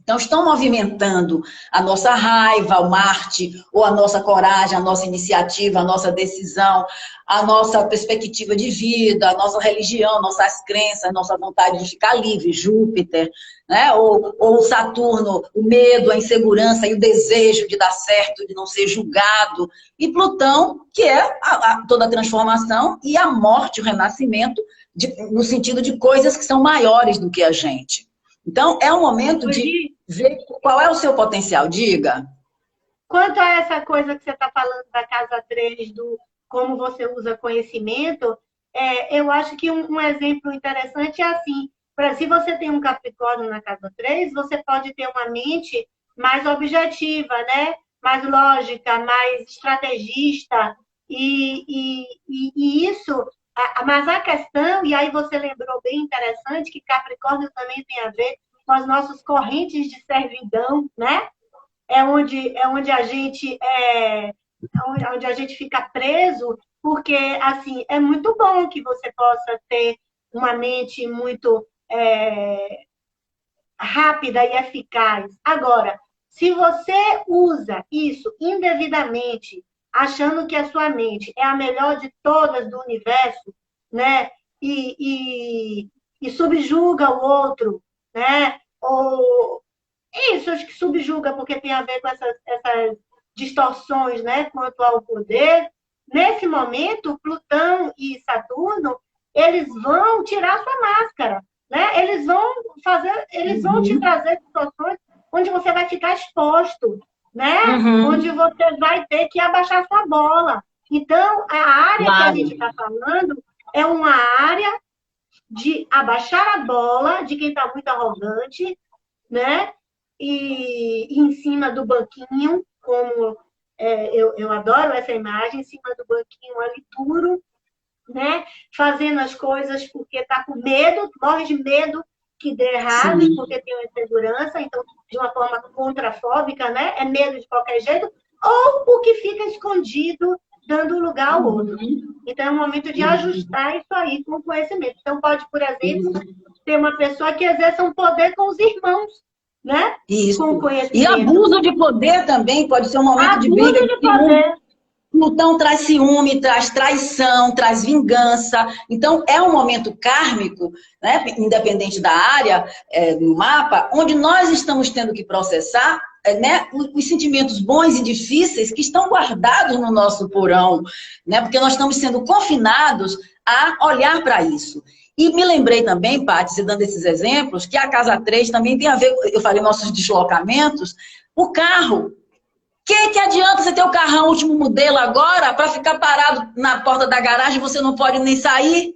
Então, estão movimentando a nossa raiva, o Marte, ou a nossa coragem, a nossa iniciativa, a nossa decisão, a nossa perspectiva de vida, a nossa religião, nossas crenças, a nossa vontade de ficar livre, Júpiter, né? Ou Saturno, o medo, a insegurança e o desejo de dar certo, de não ser julgado. E Plutão, que é toda a transformação e a morte, o renascimento, no sentido de coisas que são maiores do que a gente. Então, é um momento de ver qual é o seu potencial. Diga. Quanto a essa coisa que você está falando da casa 3, do como você usa conhecimento, eu acho que um exemplo interessante é assim, se você tem um Capricórnio na casa 3, você pode ter uma mente mais objetiva, né? Mais lógica, mais estrategista, e isso... Mas a questão, e aí você lembrou bem interessante, que Capricórnio também tem a ver com as nossas correntes de servidão, né? Onde a gente onde a gente fica preso, porque assim é muito bom que você possa ter uma mente muito rápida e eficaz. Agora, se você usa isso indevidamente, achando que a sua mente é a melhor de todas do universo, né? E subjuga o outro, né? Ou isso, acho que subjuga, porque tem a ver com essas distorções, né? Quanto ao poder. Nesse momento, Plutão e Saturno, eles vão tirar sua máscara, né? Eles vão te trazer situações onde você vai ficar exposto, né? Onde você vai ter que abaixar sua bola. Então, a área que a gente está falando é uma área de abaixar a bola de quem está muito arrogante, né? E em cima do banquinho, como eu adoro essa imagem, em cima do banquinho ali duro, né? Fazendo as coisas porque está com medo, morre de medo que dê errado, sim, porque tem uma insegurança, então, de uma forma contrafóbica, né? É medo de qualquer jeito, ou o que fica escondido dando lugar ao outro. Então, é um momento de ajustar isso aí com o conhecimento. Então, pode, por exemplo, ter uma pessoa que exerça um poder com os irmãos, né? Isso. Com o E conhecimento. abuso de poder também pode ser um momento de Abuso briga. de poder. Plutão traz ciúme, traz traição, traz vingança. Então, é um momento kármico, né, independente da área do mapa, onde nós estamos tendo que processar né, os sentimentos bons e difíceis que estão guardados no nosso porão, né, porque nós estamos sendo confinados a olhar para isso. E me lembrei também, Paty, você dando esses exemplos, que a casa 3 também tem a ver, eu falei, nossos deslocamentos, o carro. Que adianta você ter o carrão último modelo agora para ficar parado na porta da garagem e você não pode nem sair?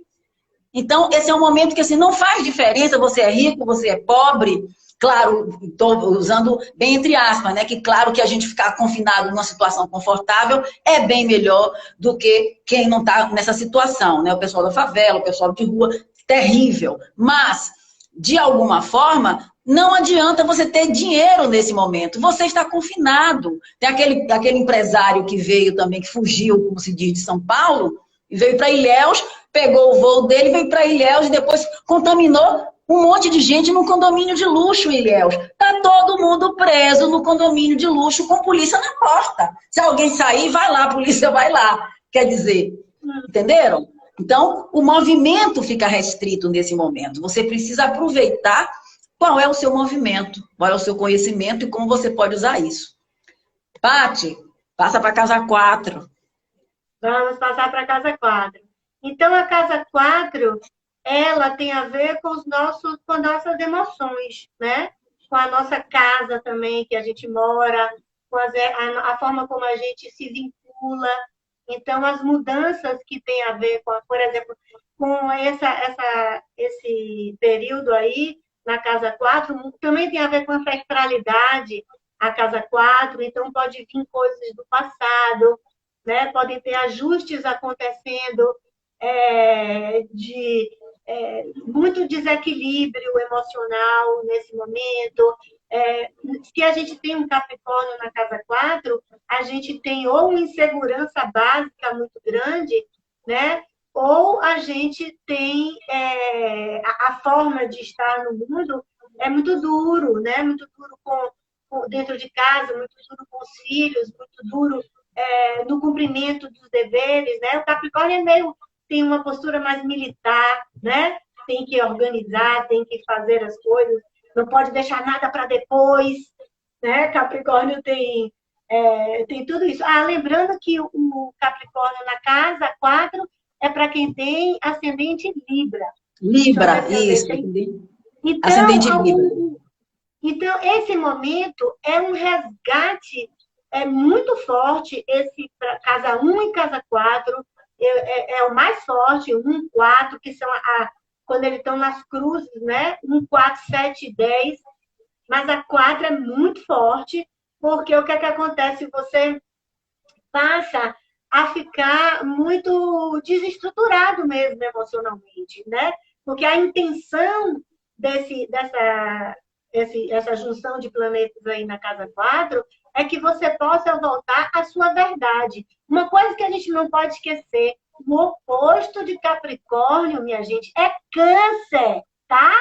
Então, esse é um momento que assim, não faz diferença, você é rico, você é pobre. Claro, estou usando bem entre aspas, né? Que claro que a gente ficar confinado numa situação confortável é bem melhor do que quem não está nessa situação, né? O pessoal da favela, o pessoal de rua, terrível. Mas, de alguma forma, não adianta você ter dinheiro nesse momento. Você está confinado. Tem aquele empresário que veio também, que fugiu, como se diz, de São Paulo, e veio para Ilhéus, pegou o voo dele, veio para Ilhéus e depois contaminou um monte de gente num condomínio de luxo em Ilhéus. Está todo mundo preso no condomínio de luxo com polícia na porta. Se alguém sair, vai lá, a polícia vai lá. Quer dizer, entenderam? Então, o movimento fica restrito nesse momento. Você precisa aproveitar qual é o seu movimento, qual é o seu conhecimento e como você pode usar isso. Paty, passa para a casa 4. Vamos passar para a casa 4. Então, a casa 4, ela tem a ver com com nossas emoções, né? Com a nossa casa também, que a gente mora, com a forma como a gente se vincula. Então, as mudanças que tem a ver com, por exemplo, com esse período aí, na casa 4, também tem a ver com a ancestralidade, a casa 4, então pode vir coisas do passado, né? Podem ter ajustes acontecendo de muito desequilíbrio emocional nesse momento. Se a gente tem um Capricórnio na casa 4, a gente tem ou uma insegurança básica muito grande, né? Ou a gente tem a forma de estar no mundo é muito duro, né? Muito duro dentro de casa, muito duro com os filhos, muito duro no cumprimento dos deveres, né? O Capricórnio tem uma postura mais militar, né? Tem que organizar, tem que fazer as coisas, não pode deixar nada para depois, né? Capricórnio tem tudo isso. Lembrando que o Capricórnio na casa 4 é para quem tem ascendente Libra. Libra, isso. Então, ascendente Libra. Então, esse momento é um resgate muito forte, esse casa 1 e casa 4, é o mais forte, 1, 4, que são quando eles estão nas cruzes, né? 1, 4, 7 e 10. Mas a 4 é muito forte, porque o que é que acontece? Você passa a ficar muito desestruturado mesmo emocionalmente, né? Porque a intenção essa junção de planetas aí na casa 4 é que você possa voltar à sua verdade. Uma coisa que a gente não pode esquecer, o oposto de Capricórnio, minha gente, é Câncer, tá?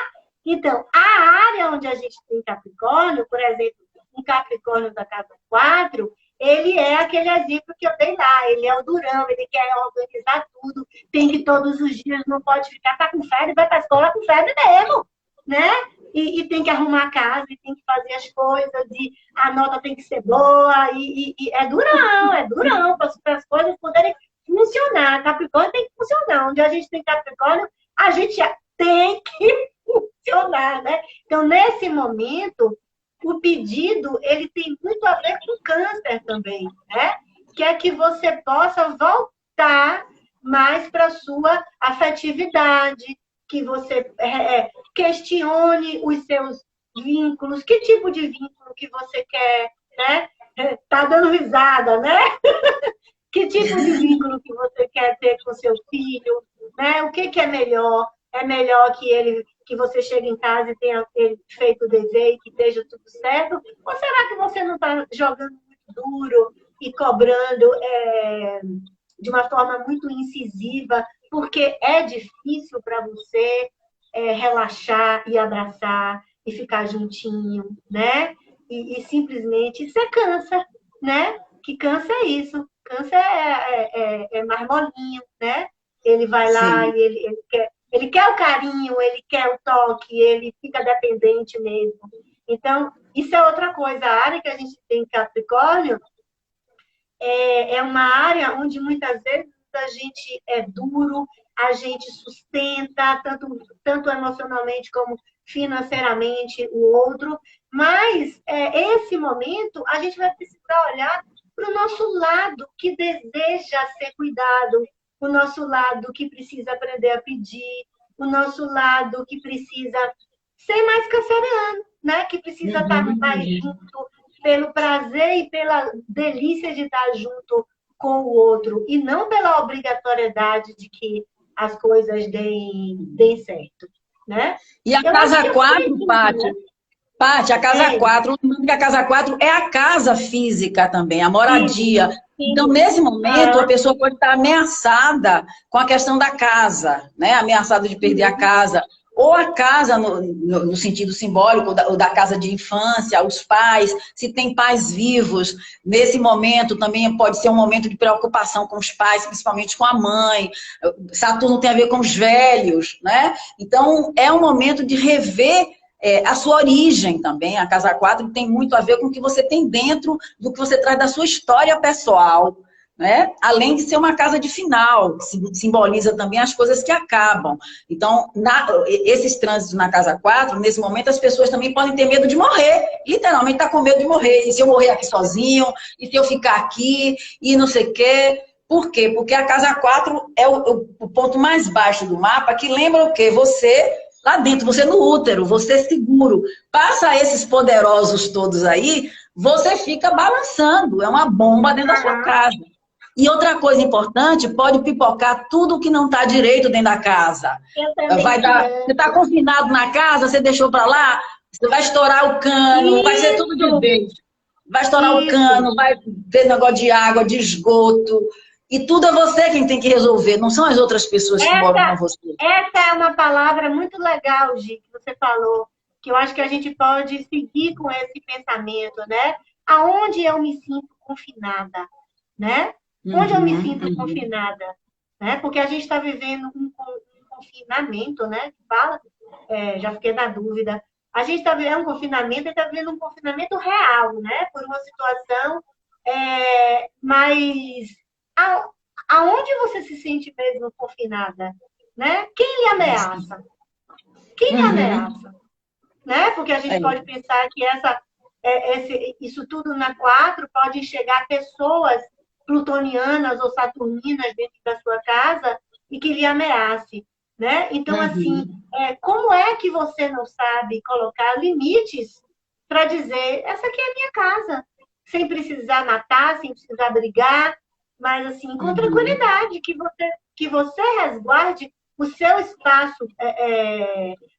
Então, a área onde a gente tem Capricórnio, por exemplo, um Capricórnio da casa 4, ele é aquele exemplo que eu dei lá, ele é o durão, ele quer organizar tudo, tem que todos os dias, não pode ficar, tá com febre, vai para a escola com febre mesmo, né? E tem que arrumar a casa, e tem que fazer as coisas, e a nota tem que ser boa, e é durão, para as coisas poderem funcionar. Capricórnio tem que funcionar. Onde a gente tem Capricórnio, a gente tem que funcionar, né? Então, nesse momento, o pedido, ele tem muito a ver com Câncer também, né? Que é que você possa voltar mais para a sua afetividade, que você questione os seus vínculos, que tipo de vínculo que você quer, né? Tá dando risada, né? Que tipo de vínculo que você quer ter com seu filho, né? O que é melhor? É melhor que você chegue em casa e tenha feito o dever e que esteja tudo certo? Ou será que você não está jogando muito duro e cobrando de uma forma muito incisiva, porque é difícil para você relaxar e abraçar e ficar juntinho, né? E simplesmente você cansa, né? Que cansa é isso. Cansa é mais molinho, né? Ele vai lá Sim. e ele quer o carinho, ele quer o toque, ele fica dependente mesmo. Então, isso é outra coisa. A área que a gente tem em Capricórnio é uma área onde muitas vezes a gente é duro, a gente sustenta, tanto emocionalmente como financeiramente, o outro, mas esse momento a gente vai precisar olhar para o nosso lado que deseja ser cuidado, o nosso lado que precisa aprender a pedir, o nosso lado que precisa ser mais canceriano, né? Que precisa estar mais junto pelo prazer e pela delícia de estar junto com o outro, e não pela obrigatoriedade de que as coisas deem certo, né? E a Eu acho que casa eu falei 4, tudo, Paty, né? Paty, a casa É, 4, lembrando que a casa 4 é a casa física também, a moradia. física, Então, sim. nesse momento, a Ah, pessoa pode estar ameaçada com a questão da casa, né? Ameaçada de perder a uhum. casa. Ou a casa, no sentido simbólico, da casa de infância, os pais, se tem pais vivos, nesse momento também pode ser um momento de preocupação com os pais, principalmente com a mãe. Saturno tem a ver com os velhos, né? Então, é um momento de rever a sua origem também. A casa 4 tem muito a ver com o que você tem dentro do que você traz da sua história pessoal, né? Além de ser uma casa de final, que simboliza também as coisas que acabam. Então, esses trânsitos na casa 4, nesse momento, as pessoas também podem ter medo de morrer. Literalmente, tá com medo de morrer. E se eu morrer aqui sozinho? E se eu ficar aqui? E não sei o quê? Por quê? Porque a casa 4 é o ponto mais baixo do mapa, que lembra o quê? Você lá dentro, você no útero, você seguro. Passa esses poderosos todos aí, você fica balançando. É uma bomba dentro da sua casa. E outra coisa importante, pode pipocar tudo que não está direito dentro da casa. Eu também Vai dar, você está canso. confinado na casa, você deixou para lá, você vai estourar o cano, vai ser tudo de Isso, vez. Vai estourar o isso. cano, vai ter negócio de água, de esgoto. E tudo é você quem tem que resolver, não são as outras pessoas que moram com Essa, você. essa é uma palavra muito legal, Gi, que você falou, que eu acho que a gente pode seguir com esse pensamento, né? Aonde eu me sinto confinada, né? Onde eu me Uhum, sinto uhum. confinada, né? Porque a gente está vivendo um confinamento, né? Fala, já fiquei na dúvida. A gente está vivendo um confinamento e está vivendo um confinamento real, né? Por uma situação, mas a- aonde você se sente mesmo confinada, né? Quem lhe ameaça? Quem lhe Uhum. ameaça? Né? Porque a gente pode É. pensar que isso tudo na 4 pode chegar pessoas plutonianas ou saturninas dentro da sua casa e que lhe ameace. Né? Então, assim, Uhum. como é que você não sabe colocar limites para dizer, essa aqui é a minha casa, sem precisar matar, sem precisar brigar, mas assim, com Uhum. tranquilidade, que você resguarde o seu espaço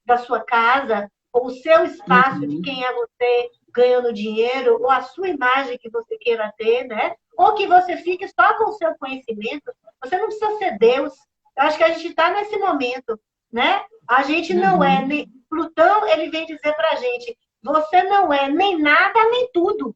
da sua casa, ou o seu espaço de Uhum. quem é você ganhando dinheiro, ou a sua imagem que você queira ter, né? Ou que você fique só com o seu conhecimento. Você não precisa ser Deus. Eu acho que a gente está nesse momento, né? A gente não é Uhum. nem... Plutão, ele vem dizer para a gente, você não é nem nada, nem tudo.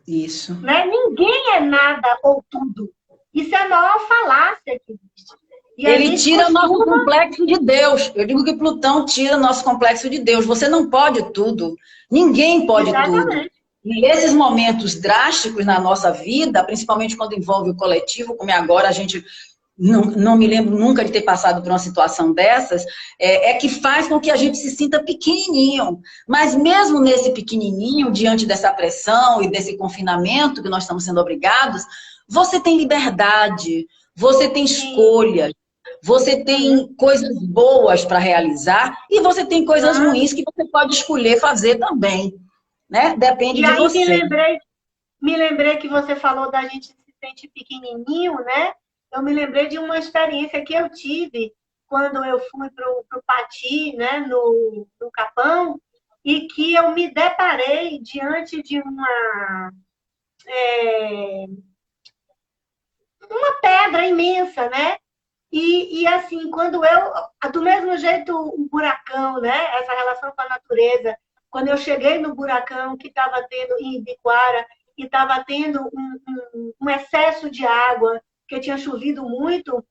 Isso. Né? Ninguém é nada ou tudo. Isso é a maior falácia que existe. E a Ele gente tira nosso costuma... complexo de Deus. Eu digo que Plutão tira nosso complexo de Deus. Você não pode tudo. Ninguém pode tudo. Exatamente. E esses momentos drásticos na nossa vida, principalmente quando envolve o coletivo, como é agora, a gente não me lembro nunca de ter passado por uma situação dessas, que faz com que a gente se sinta pequenininho. Mas mesmo nesse pequenininho, diante dessa pressão e desse confinamento que nós estamos sendo obrigados, você tem liberdade, você tem Sim. escolha, você Uhum. tem coisas boas para realizar e você tem coisas Ah, ruins que você pode escolher fazer também, né? Depende e de aí você. me lembrei que você falou da gente se sentir pequenininho, né? Eu me lembrei de uma experiência que eu tive quando eu fui para o Pati, né, no Capão, e que eu me deparei diante de uma uma pedra imensa, né? E assim, quando do mesmo jeito, o buracão, né? Essa relação com a natureza, quando eu cheguei no buracão que estava tendo em Ibiquara, e estava tendo um excesso de água, que tinha chovido muito,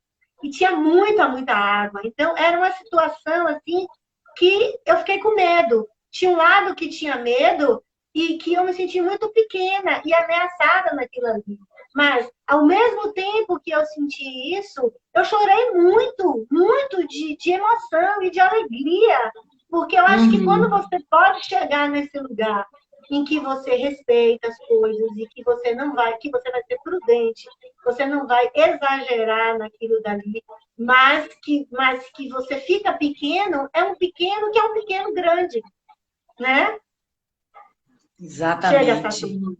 e tinha muita, muita água. Então, era uma situação assim que eu fiquei com medo. Tinha um lado que tinha medo e que eu me senti muito pequena e ameaçada naquilo ali. Mas, ao mesmo tempo que eu senti isso, eu chorei muito, muito de emoção e de alegria. Porque eu acho que quando Uhum. você pode chegar nesse lugar em que você respeita as coisas e que você não vai, que você vai ser prudente, você não vai exagerar naquilo dali, mas que você fica pequeno, é um pequeno que é um pequeno grande, né? Chega, Exatamente. Saturno.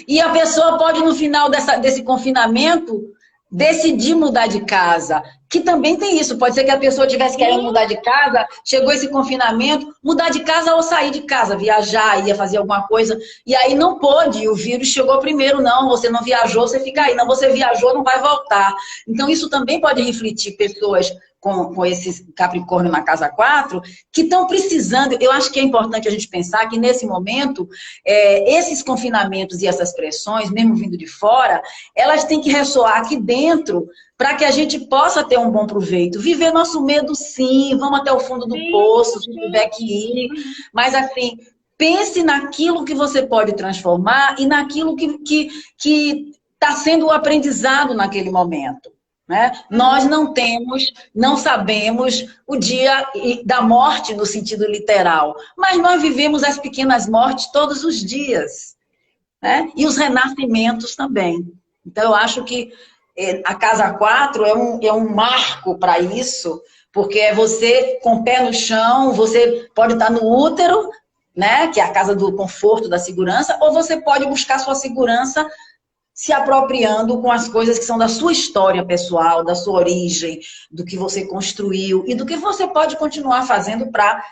E a pessoa pode, no final desse confinamento, decidir mudar de casa. Que também tem isso. Pode ser que a pessoa estivesse querendo Sim, mudar de casa, chegou esse confinamento, mudar de casa ou sair de casa, viajar, ia fazer alguma coisa. E aí não pôde, o vírus chegou primeiro. Não, você não viajou, você fica aí. Não, você viajou, não vai voltar. Então isso também pode refletir pessoas com esse Capricórnio na casa 4 que estão precisando. Eu acho que é importante a gente pensar que nesse momento, esses confinamentos e essas pressões, mesmo vindo de fora, elas têm que ressoar aqui dentro para que a gente possa ter um bom proveito. Viver nosso medo, sim, vamos até o fundo do sim, poço, se tiver sim. que ir, mas assim, pense naquilo que você pode transformar e naquilo que está sendo o aprendizado naquele momento. Né? Nós Uhum. não temos, não sabemos o dia da morte no sentido literal, mas nós vivemos as pequenas mortes todos os dias, né? E os renascimentos também. Então, eu acho que a casa 4 é um marco para isso, porque é você com o pé no chão, você pode estar no útero, né? Que é a casa do conforto, da segurança, ou você pode buscar sua segurança se apropriando com as coisas que são da sua história pessoal, da sua origem, do que você construiu e do que você pode continuar fazendo para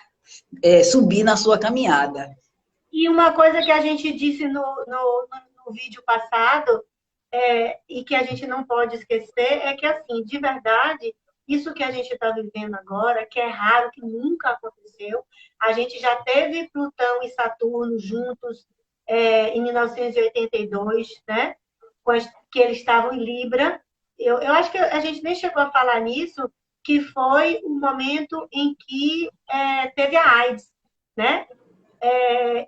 subir na sua caminhada. E uma coisa que a gente disse no vídeo passado, e que a gente não pode esquecer, é que, assim, de verdade, isso que a gente está vivendo agora, que é raro, que nunca aconteceu, a gente já teve Plutão e Saturno juntos em 1982, né? Que eles estavam em Libra. Eu acho que a gente nem chegou a falar nisso, que foi o momento em que teve a AIDS, né?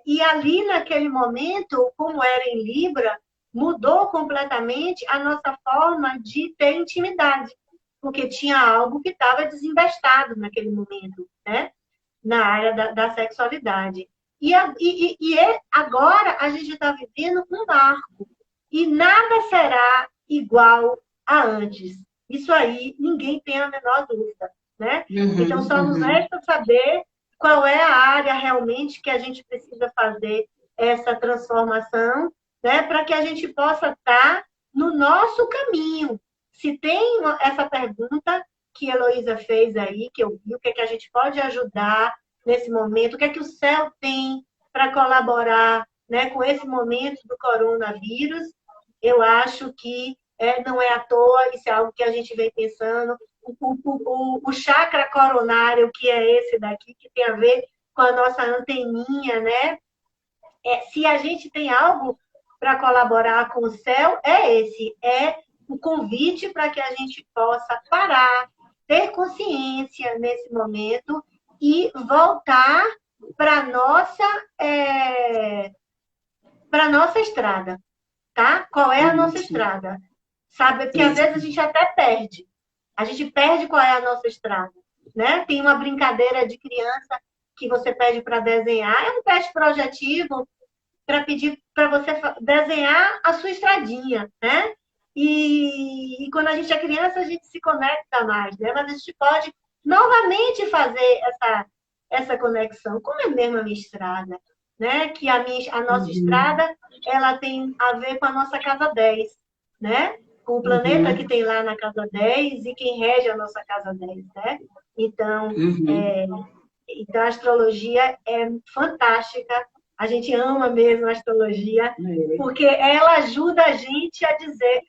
E ali, naquele momento, como era em Libra, mudou completamente a nossa forma de ter intimidade, porque tinha algo que estava desinvestado naquele momento, né? Na área da sexualidade. Agora a gente está vivendo um marco, e nada será igual a antes. Isso aí ninguém tem a menor dúvida, né? Então Uhum, só nos uhum. resta saber qual é a área realmente que a gente precisa fazer essa transformação, né? Para que a gente possa estar no nosso caminho. Se tem essa pergunta que a Heloísa fez aí, que eu vi, o que é que a gente pode ajudar nesse momento, o que é que o céu tem para colaborar, né, com esse momento do coronavírus, eu acho que não é à toa, isso é algo que a gente vem pensando. O chakra coronário, que é esse daqui, que tem a ver com a nossa anteninha, né? Se a gente tem algo para colaborar com o céu, é esse, é o convite para que a gente possa parar, ter consciência nesse momento e voltar para nossa para nossa estrada, tá? Qual é a nossa Isso, estrada? Sabe? Porque às vezes a isso. gente até perde. A gente perde qual é a nossa estrada, né? Tem uma brincadeira de criança que você pede para desenhar, é um teste projetivo para pedir para você desenhar a sua estradinha, né? E quando a gente é criança, a gente se conecta mais, né? Mas a gente pode novamente fazer essa conexão. Como é mesmo a minha estrada? Né? Que a nossa Uhum, estrada ela tem a ver com a nossa casa 10, né? Com o planeta que uhum, tem lá na casa 10 e quem rege a nossa casa 10, né? Então, uhum. a astrologia é fantástica A gente ama mesmo a astrologia, porque ela ajuda a gente a dizer,